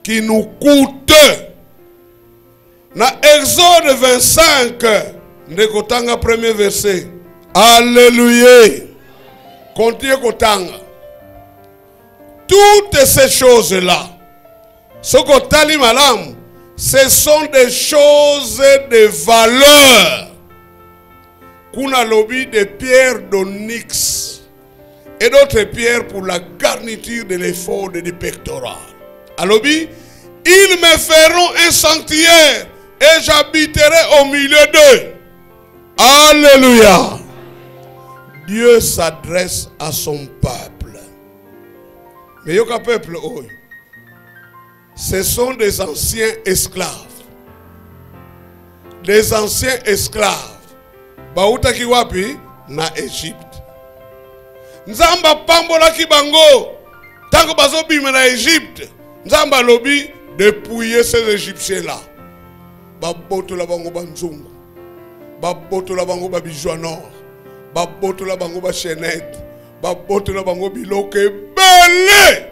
qui nous coûte. Dans Exode 25, ndekotanga premier verset. Alléluia. Continue kotanga. Toutes ces choses-là, ce que malam, ce sont des choses de valeur. Kuna lobby de pierres d'onyx et d'autres pierres pour la garniture de l'effort du pectoral. À lobby, ils me feront un sanctuaire et j'habiterai au milieu d'eux. Alléluia. Dieu s'adresse à son peuple. Mais yoka peuple, ce sont des anciens esclaves. Des anciens esclaves. Bauta kiwapi na Égypte. Nzamba pambola kibango. Tango bazo bime na Égypte. Nzamba lobi dépouiller ces Égyptiens là. Baboto la bango banzungu. Baboto la bango babijou nord. Baboto la bango ba chaînette. Baboto la bango biloke belé.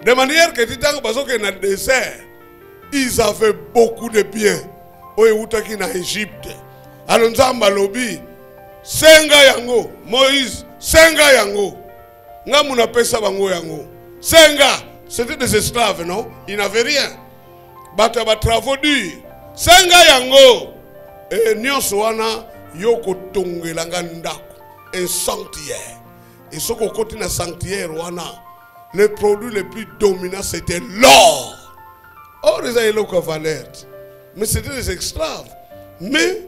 De manière que titango bazo ke na désert. Ils avaient beaucoup de biens. Oye utaki na Égypte. Alors nzamba lobi senga yango Moïse senga yango nga muna pesa bango yango senga. C'était des esclaves, non? Ils n'avaient rien. Bata ba travaux durs. Senga yango et nyonso wana yoko tongelanga ndako un sanctuaire. Et ce qu'on continue na sanctuaire wana le produit le plus dominant c'était l'or. Or ils avaient l'eau valeur. Mais c'était des esclaves. Mais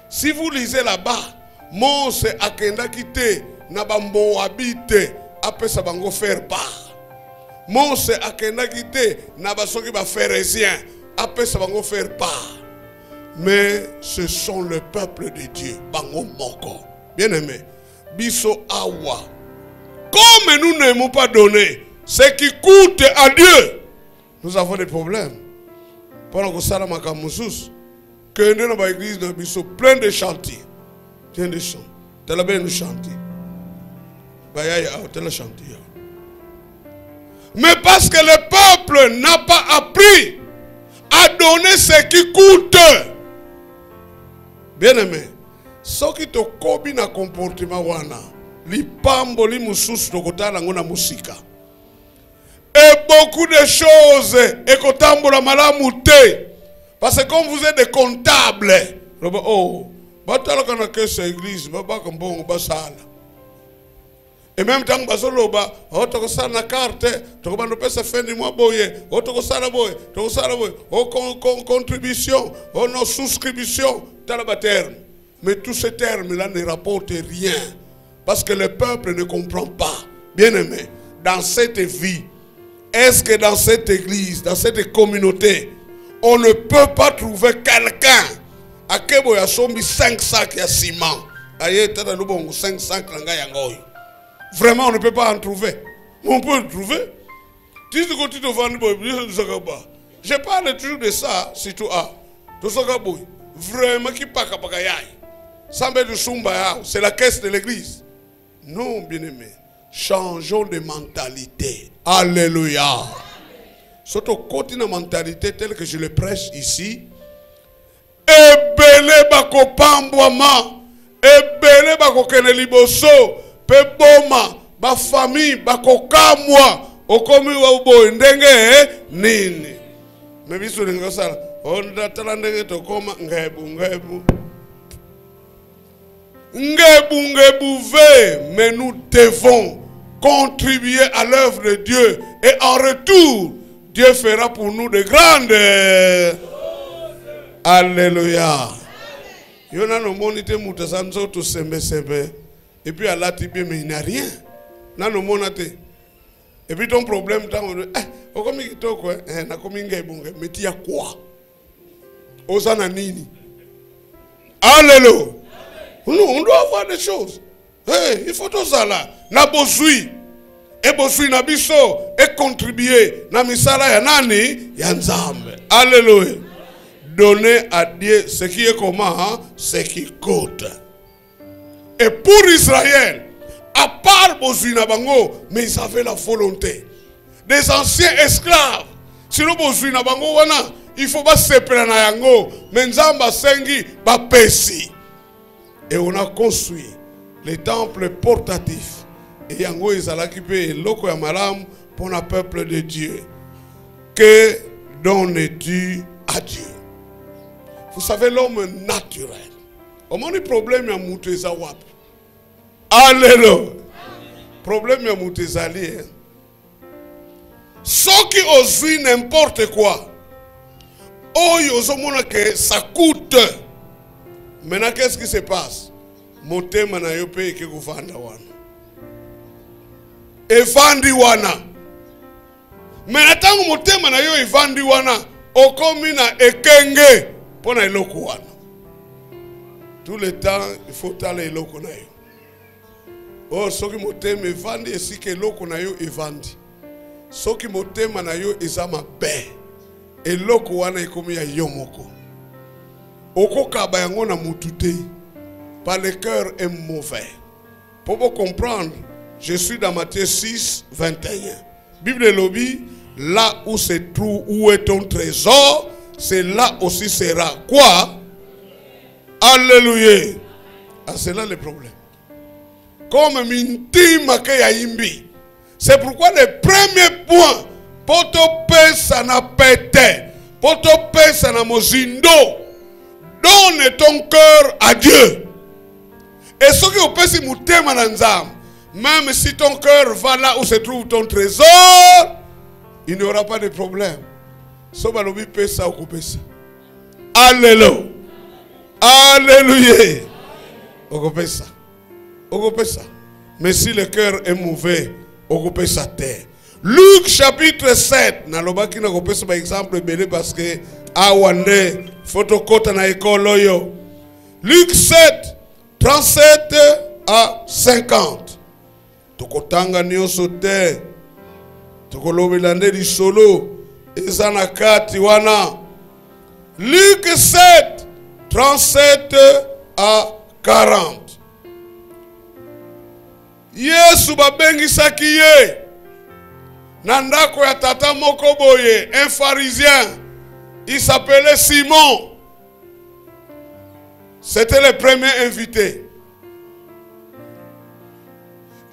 si vous lisez là-bas, Mose akenda kite na bambo habite apesa bango faire part. Mose akenda kite na basoki ba pharisiens apesa bango faire part. Mais ce sont le peuple de Dieu, bango moko. Bien aimé, biso awa. Comme nous n'aimons pas donner ce qui coûte à Dieu, nous avons des problèmes. Pendant que ça, que nous avons l'église de plein de chantiers. Plein de chants. Tel bien nous chanter. Mais parce que le peuple n'a pas appris à donner ce qui coûte. Bien aimé, ce qui te combine à comportement wana, li pambo li mususu to kotala ngona musika. Et beaucoup de choses et kotambola malamu te. Parce que comme vous êtes des comptables, oh, batala kana kesa église, baba kambongo basala. Et même tant que basoloba, oh toko sala na carte, toko bando pesa fin du mois boye, oh toko sala boye, oh contribution, oh non souscription, talaba terme. Mais tous ces termes-là ne rapportent rien. Parce que le peuple ne comprend pas. Bien aimé, dans cette vie, est-ce que dans cette église, dans cette communauté, on ne peut pas trouver quelqu'un à qui il y a 5 sacs de ciment? Aïe, tu as 5 sacs de ciment. Vraiment, on ne peut pas en trouver. Mais on peut le trouver. Je parle toujours de ça, surtout à. Vraiment, qui pas c'est la caisse de l'église. Non, bien-aimé. Changeons de mentalité. Alléluia. Surtout côté de mentalité telle que je le prêche ici. Ebele bako pambwama. Ebele bako kene liboso. Pe boma. Ba famille bako kamwa. Okomi wa ubo ndenge nini. Mebisu nengo sala. Onda tala ndenge tokoma ngebu. Mais nous devons contribuer à l'œuvre de Dieu. Et en retour, Dieu fera pour nous de grandes. Alléluia. Il y a un monite moutasanzo tout sembe. Et puis Allah tibé mais il n'y a rien. Nan no monate. Et puis ton problème tant comme il to quoi na comme ngebunge mais tu as quoi? Osana nini? Alléluia. On doit avoir des choses. Hey, il faut tout ça là. Na bosui. Et bosui na biso. Et contribuer. Na misala ya nani? Ya nzambe. Alléluia. Donner à Dieu ce qui est comment, hein? Ce qui compte. Et pour Israël, à part Bozuinabango, mais ils avaient la volonté. Des anciens esclaves. Sinon Bozuinabango, il faut pas se séparer na yango. Mais Nzamba sengi ba pesi. Et on a construit les temples portatifs. Et yango ezalaki pe loko ya malamu pour le peuple de Dieu. Que donnes-tu à Dieu? Vous savez, l'homme naturel. Au moins, le problème est mouteza wap. Alléluia. Problème est mouteza li. Ceux qui osent n'importe quoi. Oh, ils ont que ça coûte. Maintenant, qu'est-ce qui se passe? Motema na yo pe ke kuvanda wana. Evandi wana. Maintenant, tangu motema na yo evandi wana, okomi na ekenge. Pona eloko wana. Tout le temps, il faut aller eloko na yo. Oh, soki motema evandi esike eloko na yo evandi. Soki motema na yo ezama be. Eloko wana ekomi ya yo moko. Okokaba yango na mutute. Par le cœur est mauvais. Pour vous comprendre, je suis dans Matthieu 6, 21. Bible lobby, là où se trouve, où est ton trésor, c'est là aussi sera. Quoi? Alléluia. Ah, c'est là le problème. Comme minti make ya imbi. C'est pourquoi le premier point, pour te payer ça n'a pété, pour te payer ça n'a mozindo, donne ton cœur à Dieu. Et ce qui peut se mouter mananzam, même si ton cœur va là où se trouve ton trésor, il n'y aura pas de problème. Sobalobi pesa ou kopesa. Alléluia. Alléluia. Okopesa. Okopesa. Mais si le cœur est mauvais, okopesa terre. Luc chapitre 7. Nalobaki na kopesa par exemple belé parce que awande photokota na ekolo yo. Luc 7 37 à 50. Tokotanga nyoso te. Tokolobela nde di solo. Ezana kati wana. Luc 7 37 à 40. Yesu babengisaki ye. Nandako ya tata moko boye, un pharisien. Il s'appelait Simon. C'était le premier invité.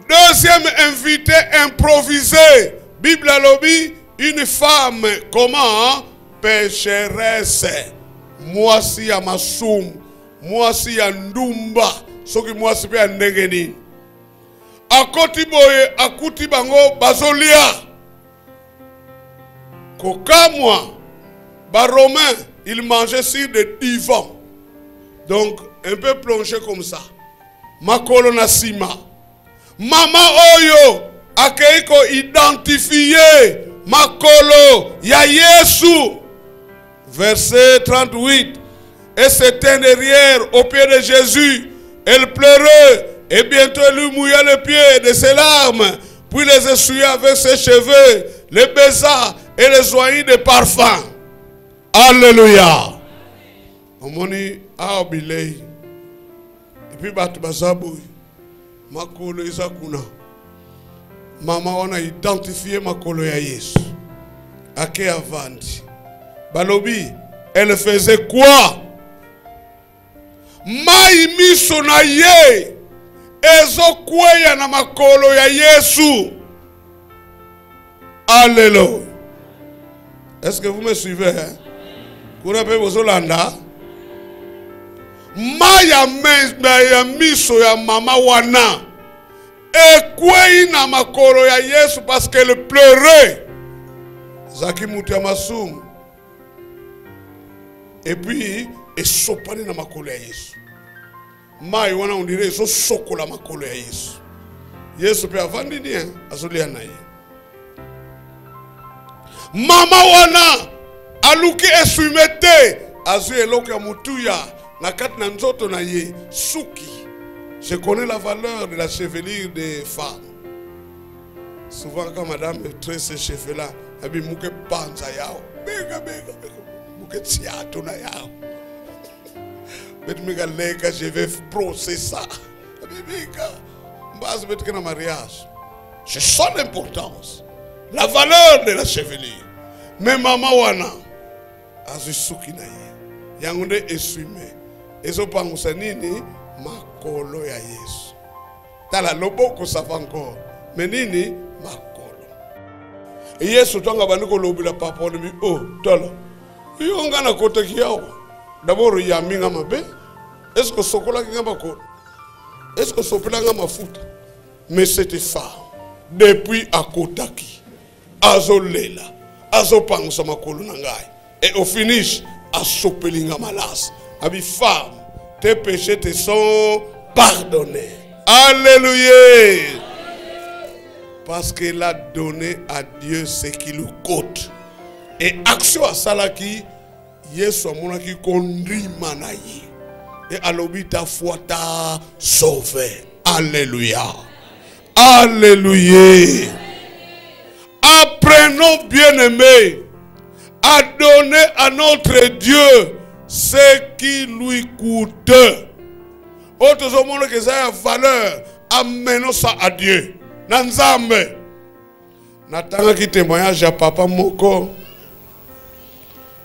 Deuxième invité improvisé. Bible lobby, une femme, comment? Pécheresse. Moi si ya masum. Moi si ya ndumba. Soki moi si ya ndengeni. Akoti boye, akuti bango bazolia. Kokamwa. Ba Romain, il mangeait sur des divans. Donc, un peu plongé comme ça. Makolo na sima. Mama oyo, akeiko identifié. Makolo ya Yesu. Verset 38. Et c'était derrière, au pied de Jésus. Elle pleurait. Et bientôt, elle lui mouilla le pied de ses larmes. Puis les essuya avec ses cheveux. Les baisa et les oignit de parfum. Alléluia. Omoni aobilei. Et puis batu bazaboui. Makolo izakuna. Mama wana identifié makolo ya Yesu. Ake avandi. Balobi, elle faisait quoi? Mai miso na ye. Ezo kweya na makolo ya Yesu. Alléluia. Est-ce que vous me suivez? Hein? Kurepe bozolanda. Maya miso ya mama wana. Ekweyi na makolo ya Yesu parce qu'elle pleurait. Zaki mutia masum. Et puis, et sopani na makolo ya Yesu. Mai wana on dirait so sokola makolo ya Yesu. Yesu pe avandi ni azolia na ye. Mama wana aluki esumete azu eloko ya mutuya na kati na nzoto na ye suki. Je connais la valeur de la chevelure des femmes. Souvent quand madame est très ces cheveux là, elle dit mouke panza yao. Bega bega bega. que tu as ton ayam. Mais je vais processer ça. Mariage. C'est ça l'importance. La valeur de la chevelure. Mais maman wana. Azusuki na ye. Yangunde esume. Ezo pangusa nini makolo ya Yesu. Tala loboko sava encore. Mais nini makolo. Et Yesu tonga baniko lobila papa ni oh tala. Yo ngana kote kiao. D'abord yaminga mabe. Est-ce que sokola kinga bakolo? Est-ce que sopela nga mafuta? Mais cette femme depuis akotaki azolela azopangusa makolo na ngai. Et au finish asopelinga malas. Abi femme, tes péchés te sont pardonnés. Alléluia. Parce qu'elle a donné à Dieu ce qui lui coûte. Et action à salaki, Yesu amonaki kondri manayi. Et alobi ta foi t'a sauvé. Alléluia. Alléluia. Apprenons, bien-aimés, à donner à notre Dieu ce qui lui coûte. Autres hommes qui ont valeur, amenons ça à Dieu. Nanzambe. Natanga ki témoignage à papa moko.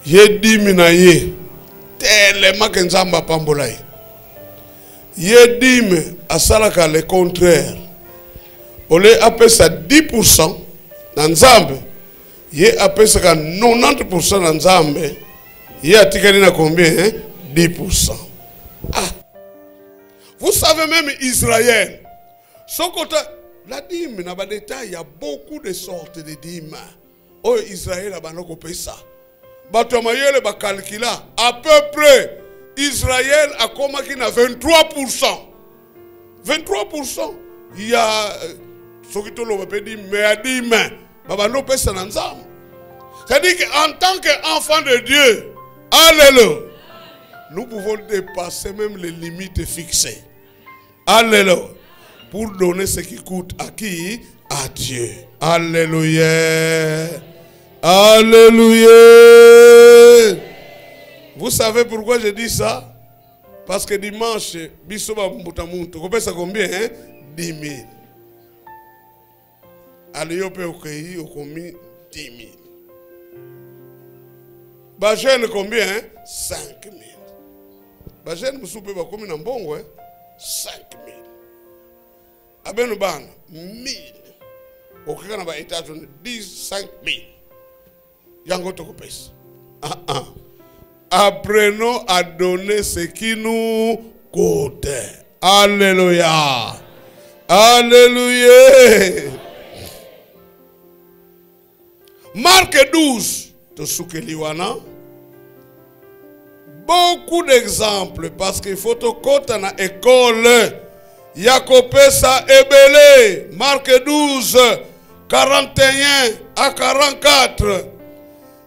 Ye dimi na ye. Tellement que nzamba pambolai. Ye dimi asalaka le contraire. Ole appelle ça 10% nanzambe. Ye appelle ça 90% nanzambe. Ye atikali na combien hein? 10%. Ah. Vous savez même Israël. Son côté la dîme n'a pas de détail, il y a beaucoup de sortes de dîmes. Oh Israël a banoko pesa. Batomayele ba calcula à peu près Israël a commencé à 23%. 23%. Il y a ce qui te l'ont dit mais à dîme babano pesa nanzam. C'est-à-dire qu'en tant qu'enfant de Dieu, alléluia, nous pouvons dépasser même les limites fixées. Alléluia. Pour donner ce qui coûte à qui? À Dieu. Alléluia. Alléluia. Vous savez pourquoi je dis ça? Parce que dimanche, bisoba mutamuntu. Vous pensez combien? Hein? 10 000. Alléluia, au pays, au commis 10 000. Bajene combien? Hein? 5 000. Bajene moussoupe ba combien en bon, ouais? 5 000. Abenuban 1000. Okika na ba États-Unis 5 000. Yango tokopesa. Apprenons à donner ce qui nous coûte. Alléluia. Alléluia. Marc 12. Tosukeliwana. Beaucoup d'exemples parce qu'il faut te côté na école. Yakopesa Ebele, Marc 12, 41 à 44.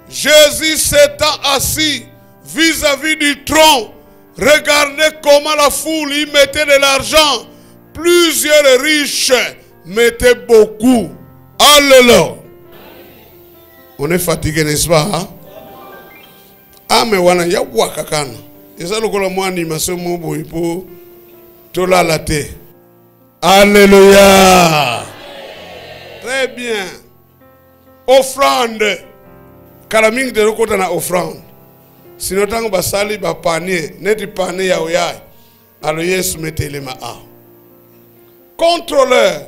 Jésus s'étant assis vis-à-vis du trône, regardez comment la foule y mettait de l'argent. Plusieurs riches mettaient beaucoup. Alléluia. On est fatigué, n'est-ce pas? Hein? Ah, mais wana ya wakakana. Et ça, nous avons animation pour tola la terre. Alléluia. Très bien. Offrande. Kalaming de l'autre na offrande. Sinon, tant que basali ba panier, net panier ya oyai. Alors Yesu mettez les mains. Contrôleur.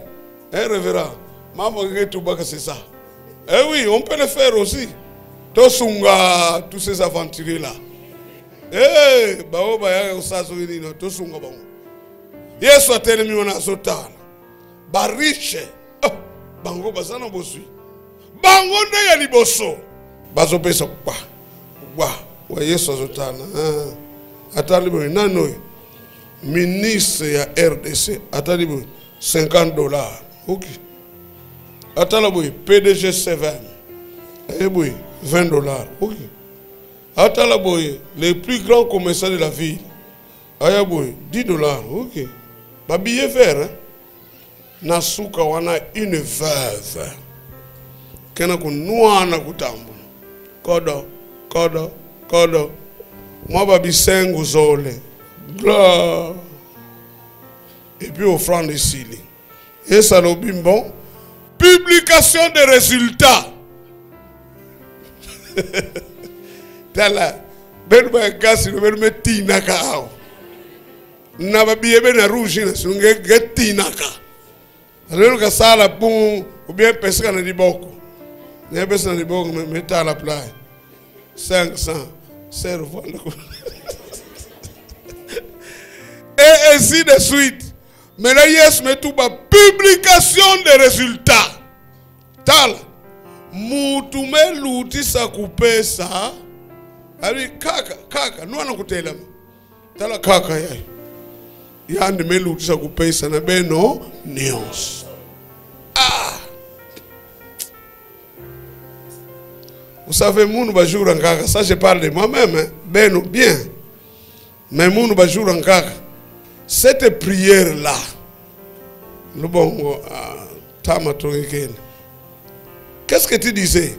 Révérend. Maman tout bas c'est ça. Eh oui, on peut le faire aussi. Tosunga tous ces aventuriers là. Eh, bao ba ya usazo ni no tosunga ba. Yesu atelemi wana azotala. Bariche. Bango bazana bosui. Bango nde ya liboso. Bazo pesa kwa. Wa Yesu azotala. Atali bo nano. Ministre ya RDC atali bo $50. OK. Atala bo PDG C20. Eh bo $20. OK. Atala bo les plus grands commerçants de la ville. Aya bo $10. OK. Ma billet vert, hein? Nasuka wana une veuve. Kena ku nuana kutambu. Kodo. Kodo. Moi, babisengo zole. Gloire. Et puis offrande ici. Et ça le bon. Publication des résultats. Tala. Ben ba gasi no ben metina ka. Na ba biye ben rouge na sunge getina ka. Alors que ça la bon ou bien pesca na diboko. Ne pesca na diboko meta la plage. 500 servo. Et ainsi de suite. Mais là yes met tout ba publication des résultats. Tala. Mutu me luti sa couper ça. Abi kaka no anakutela tala kaka yai yandi melutisa kupesa na beno news vous savez munu bajura kaka, ça je parle de moi-même hein? Beno bien mais munu bajura kaka, cette prière là le bon tamatongikene, qu'est-ce que tu disais?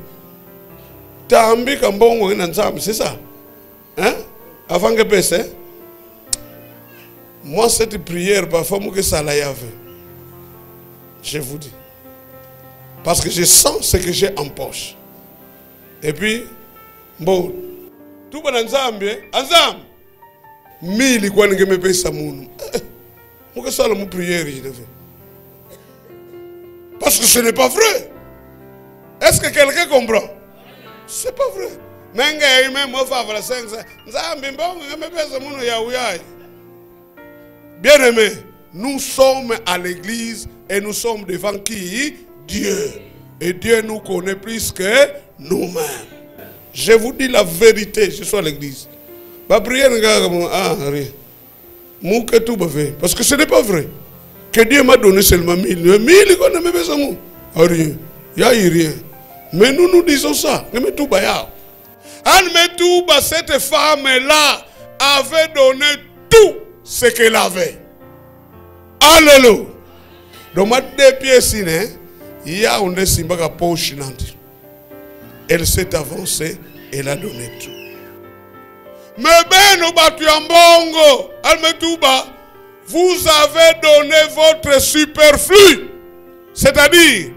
C'est ça. Hein? Avant que pèse. Moi, cette prière, parfois, que ça l'a yavé. Je vous dis. Parce que je sens ce que j'ai en poche. Et puis, bon, tout le monde ensemble. 1000 quoi ne me paye ça moun. Moi, que ça la prière, je devais. Parce que ce n'est pas vrai. Est-ce que quelqu'un comprend? C'est pas vrai. Bien aimé, nous sommes à l'église et nous sommes devant qui? Dieu. Et Dieu nous connaît plus que nous-mêmes. Je vous dis la vérité, je suis à l'église. Parce que ce n'est pas vrai. Que Dieu m'a donné seulement 1000. 1000, il connaît même pas ça. Rien. Il n'y a rien. Mais nous disons ça. Cette femme-là avait donné tout ce qu'elle avait. Alléluia. Donc, deux pièces, il y a une simbaga poche. Elle s'est avancée, elle a donné tout. Mais vous avez donné votre superflu. C'est-à-dire,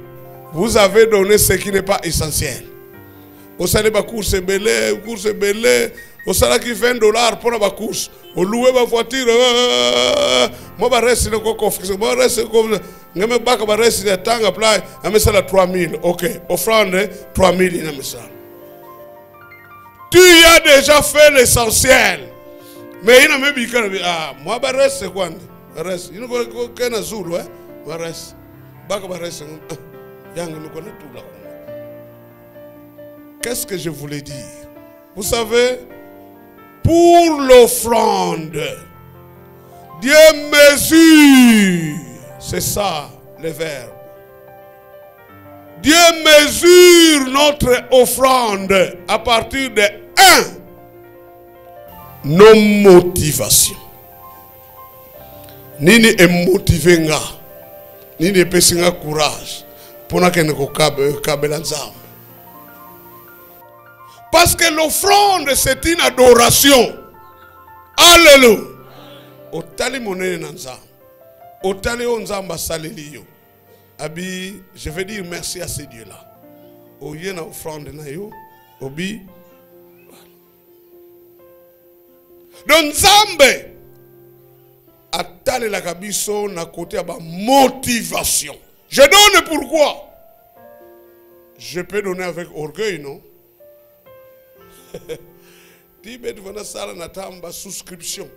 vous avez donné ce qui n'est pas essentiel. Vous savez, la course est belle, vous savez qui $20 pour la course. Vous louez ma voiture. Moi, je reste dans le coffre. Moi, je reste dans le coffre. Je reste dans le temps. Je mets ça à 3000. Ok. Offrande 3000. Tu as déjà fait l'essentiel. Mais il n'a même pas dit, moi, je reste quoi? Je reste. Il n'y a aucun azul. Je reste. Je reste. Qu'est-ce que je voulais dire? Vous savez, pour l'offrande, Dieu mesure, c'est ça le verbe. Dieu mesure notre offrande à partir de 1. Nos motivations. Nini est motivé nga, nini est pessinga courage. Parce que l'offrande c'est une adoration. Alléluia. Otali monene nanza. Otali onzamba saleliyo. Abi, je vais dire merci à ces dieux-là. Oye na offrande na yo. Obi. Donc Nzambe atale la kabiso na côté ba motivation. Je donne pourquoi? Je peux donner avec orgueil, non? Tibet vana sala natamba souscription.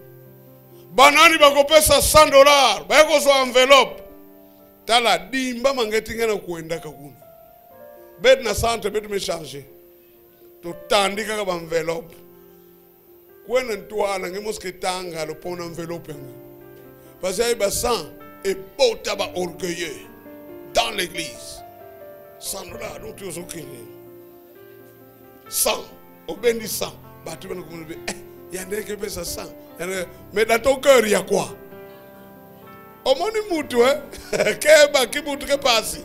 Banani bakopesa $100. Bayako so enveloppe. Tala dimba mangetinga na kuenda kakuna. Bet na centre bet me changer. To tandika ka enveloppe. Kwena ntwala ngemoske tanga lo pona enveloppe. Parce que ba 100 et bota ba orgueilleux dans l'église. $100 donc tu os 100 au béni 100. Bah tu vas nous dire il y a des qui pèsent 100. Mais dans ton cœur il y a quoi? Au moins du moutou hein. Qu'est-ce qui moutou qui passe?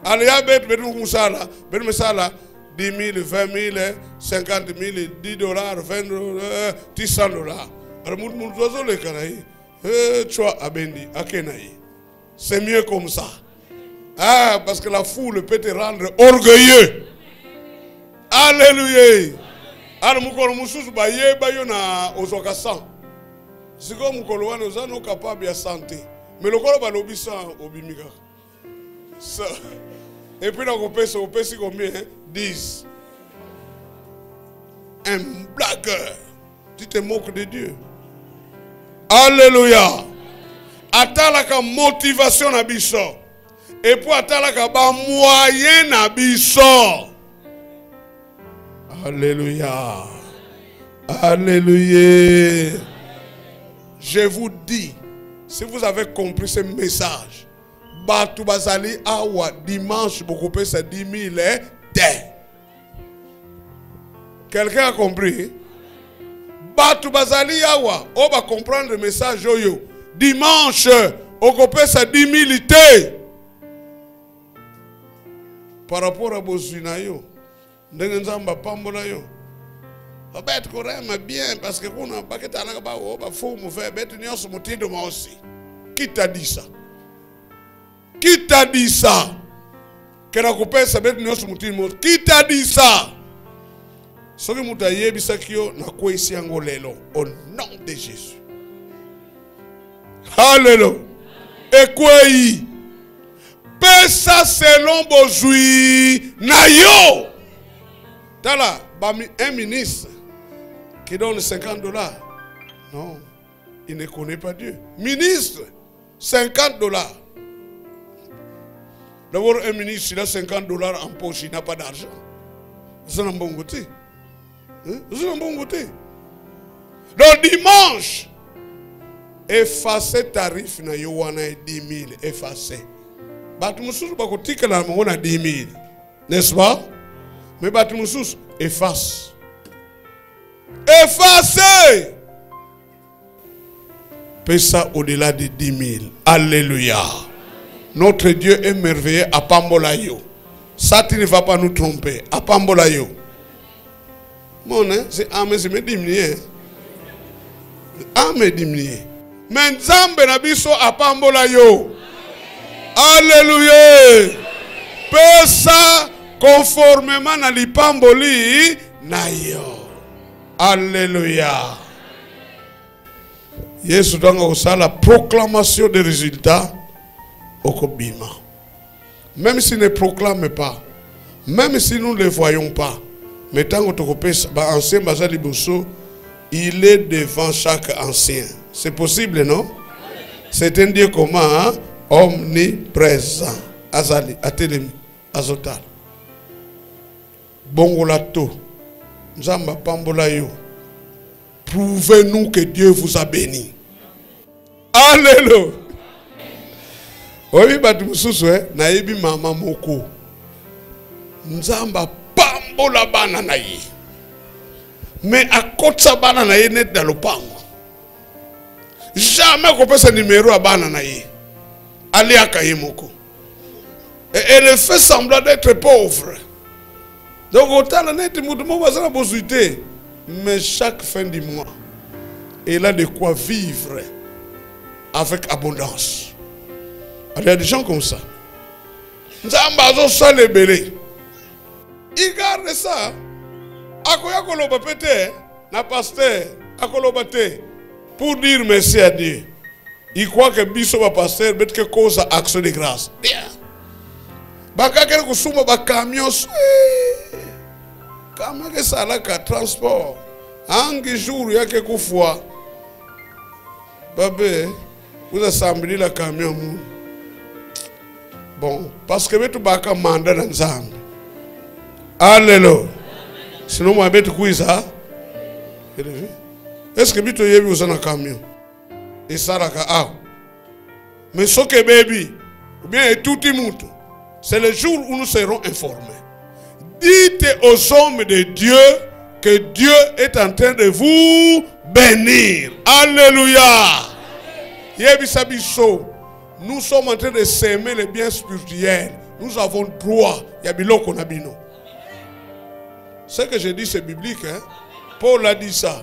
Allez à bête bête nous sala, bête me sala 10 000, 20 000, 50 000, 10 dollars, 20 dollars, 100 dollars. Alors, c'est mieux comme ça. Ah, parce que la foule peut te rendre orgueilleux. Alléluia. Alors, mukolo mususu ba yeba yo na ozoka sang. Siko mukolo wana ozano capable ya santé. Mais le corps ba lobi sang obimika. Ça. Et puis on pèse combien? 10. Un blagueur. Tu te moques de Dieu. Alléluia. Atalaka motivation na biso. Et puis atalaka ba moyen na biso. Alléluia. Alléluia. Je vous dis, si vous avez compris ce message, Batu bazali awa dimanche beaucoup plus c'est 10 000 Quelqu'un a compris? Batu bazali awa, on va comprendre le message yo. Dimanche, au copé c'est 10 000 par rapport à Bozuna yo. Ndengenzamba pambola yo. Obet korema bien parce que kuna baketa na ba o ba fou mo faire bet nyos mutindo moi aussi. Qui t'a dit ça? Qui t'a dit ça? Que la coupe ça bet nyos mutindo. Qui t'a dit ça? Soki mutaye bisakio na ko isi angolelo au nom de Jésus. Alléluia. Et quoi? Pesa selon besoin na yo. Tala, un ministre qui donne 50 dollars. Non, il ne connaît pas Dieu. Ministre, 50 dollars. D'abord, un ministre, il a 50 dollars en poche, il n'a pas d'argent. Vous avez un bon côté. Vous avez un bon côté. Donc, dimanche, effacez tarif na yowana 10 000. Effacez. Batumusu, bakotika na mona 10 000. N'est-ce pas? Mais Batumusu, efface. Effacez. Pesa au-delà de 10 000. Alléluia. Notre Dieu est merveilleux à Pambolayo. Ça, tu ne vas pas nous tromper. À Pambolayo. Mon, c'est Amen, c'est me diminuer. Amen, diminuer. Mais Nzambe nabiso à Pambolayo. Alléluia. Pesa conformément à l'ipamboli na yo. Alléluia. Yesu donga aussi la proclamation des résultats au Kobima. Même s'il ne proclame pas, même si nous ne le voyons pas, mais tant que ancien Bazali Bosso, il est devant chaque ancien. C'est possible, non? C'est un Dieu comment, hein? Omniprésent. Azali, Atelemi, Azotal. Bongolato. Nzamba Pambolayo. Prouvez-nous que Dieu vous a béni. Alléluia. Oui, naïbi mama moko. Nzamba Pambola bana na ye. Mais à côté sa bana na ye net dans le pango. Jamais qu'on peut ce numéro à bana na ye. Allez à Kayemoko. Et elle fait semblant d'être pauvre. Donc autant la net mouvement va la possibilité. Mais chaque fin du mois, il a de quoi vivre avec abondance. Il y a des gens comme ça. Nzambazo sale belé. Il garde ça. Akoya koloba pete na pasteur akoloba te pour dire merci à Dieu. Il croit que biso ba pasteur bet que cause action de grâce. Bien. Baka kele kusuma ba camion. Comment que ça là ka transport? Angi jour yake kufwa. Babé, vous assemblez la camion. Bon, parce que vous baka mandat dans Zambie. Alléluia. Sinon, moi, je vais ça. Est-ce que vous avez besoin d'un camion? Et ça, là, mais ce que baby, ou bien tout le monde, c'est le jour où nous serons informés. Dites aux hommes de Dieu que Dieu est en train de vous bénir. Alléluia. Nous sommes en train de s'aimer les biens spirituels. Nous avons droit. Ce que je dis, c'est biblique. Hein? Paul a dit ça.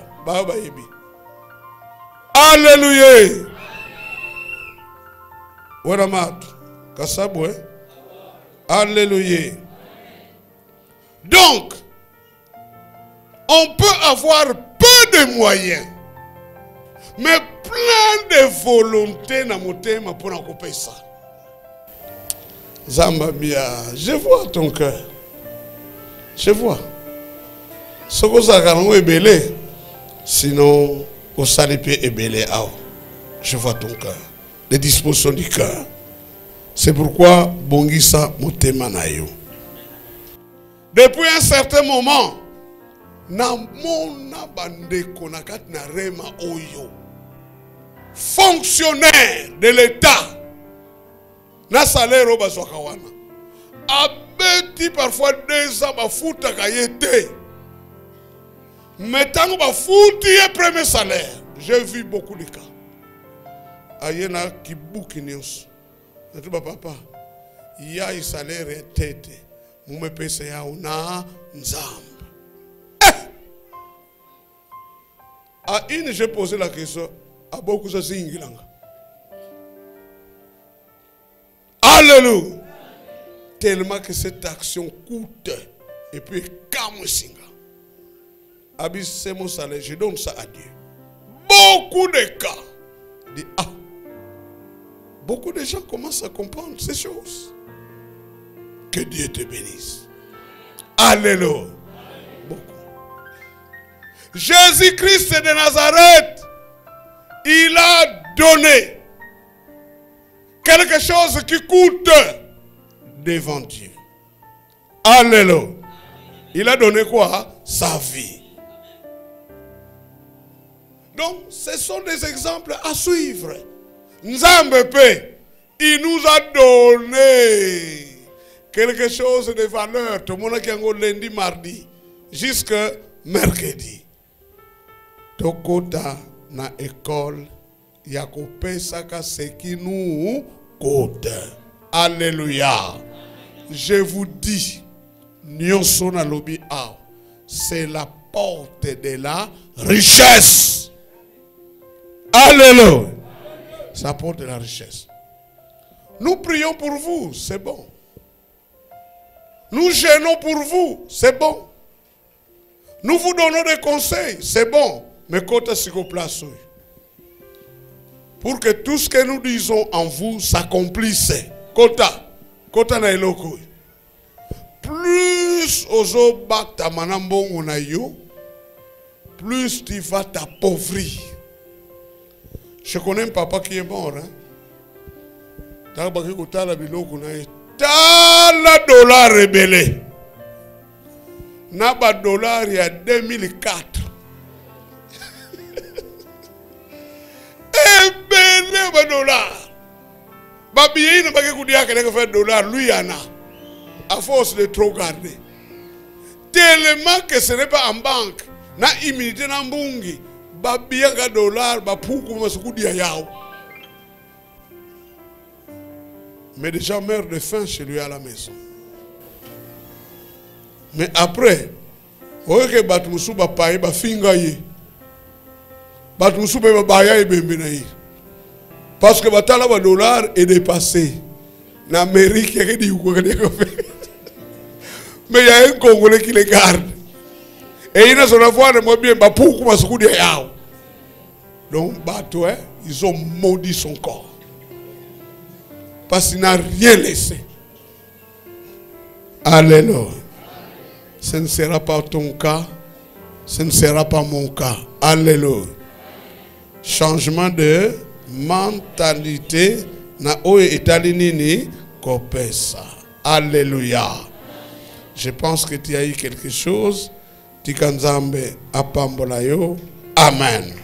Alléluia. Alléluia. Donc, on peut avoir peu de moyens, mais plein de volonté dans mon thème pour en couper ça. Zambabia, je vois ton cœur. Je vois. Ce que ça a belé, sinon, au salipé est belé. Je vois ton cœur. Les dispositions du cœur. C'est pourquoi Bongisa Motemanayo. Depuis un certain moment, fonctionnaire de l'État, na salaire au bazwakawana. Abeti parfois 2 ans bafuta kayete. Mais tant que bafuti est premier salaire, j'ai vu beaucoup de cas. Ayena kibuki news. Tu papa, il y a un salaire et tête. Vous me payez ya una nzambe. À une, j'ai posé la question à beaucoup de zingilanga. Alléluia. Tellement que cette action coûte. Et puis, comme singa. Abis, c'est mon salaire, je donne ça à Dieu. Beaucoup de cas. Dit, beaucoup de gens commencent à comprendre ces choses. Que Dieu te bénisse. Alléluia. Beaucoup. Jésus-Christ de Nazareth, il a donné quelque chose qui coûte devant Dieu. Alléluia. Il a donné quoi? Sa vie. Donc, ce sont des exemples à suivre. Nzambepe, il nous a donné quelque chose de valeur. Tout le monde qui a lundi, mardi, jusqu'à mercredi. Tokota na école, yakopesaka ce qui nous coûte. Alléluia. Je vous dis, nyonsona lobi a, c'est la porte de la richesse. Alléluia. Ça porte de la richesse. Nous prions pour vous, c'est bon. Nous gênons pour vous, c'est bon. Nous vous donnons des conseils, c'est bon. Mais côté place, pour que tout ce que nous disons en vous s'accomplisse. Kota na eloko. Plus ozo bata manambongo na yo, plus tu vas t'appauvrir. Je connais un papa qui est mort. T'as pas écouté la biloko na yo. T'as $, rebelle. Naba $, il y a 2004. $. Babiye n'a pas écouté qu'elle fait $, lui en a. À force de trop garder. Tellement que ce n'est pas en banque. Na immunité na mbungi. Babiye ka $, bapuku masukudi ya yao. Mais des gens meurent de faim chez lui à la maison. Mais après, oye batumusu ba paye ba finga ye. Batumusu ba baya e bembe na ye. Parce que batala ba $, est dépassé. En Amérique, il y a des mais il y a un Congolais qui les garde. Et il y a son affaire de moi bien, pourquoi ce coup de yao. Donc, ils ont maudit son corps. Parce qu'il n'a rien laissé. Alléluia. Ce ne sera pas ton cas. Ce ne sera pas mon cas. Alléluia. Changement de mentalité. Na oe etalinini kopesa. Alléluia. Je pense que tu as eu quelque chose. Tikanzambe apambolayo. Amen.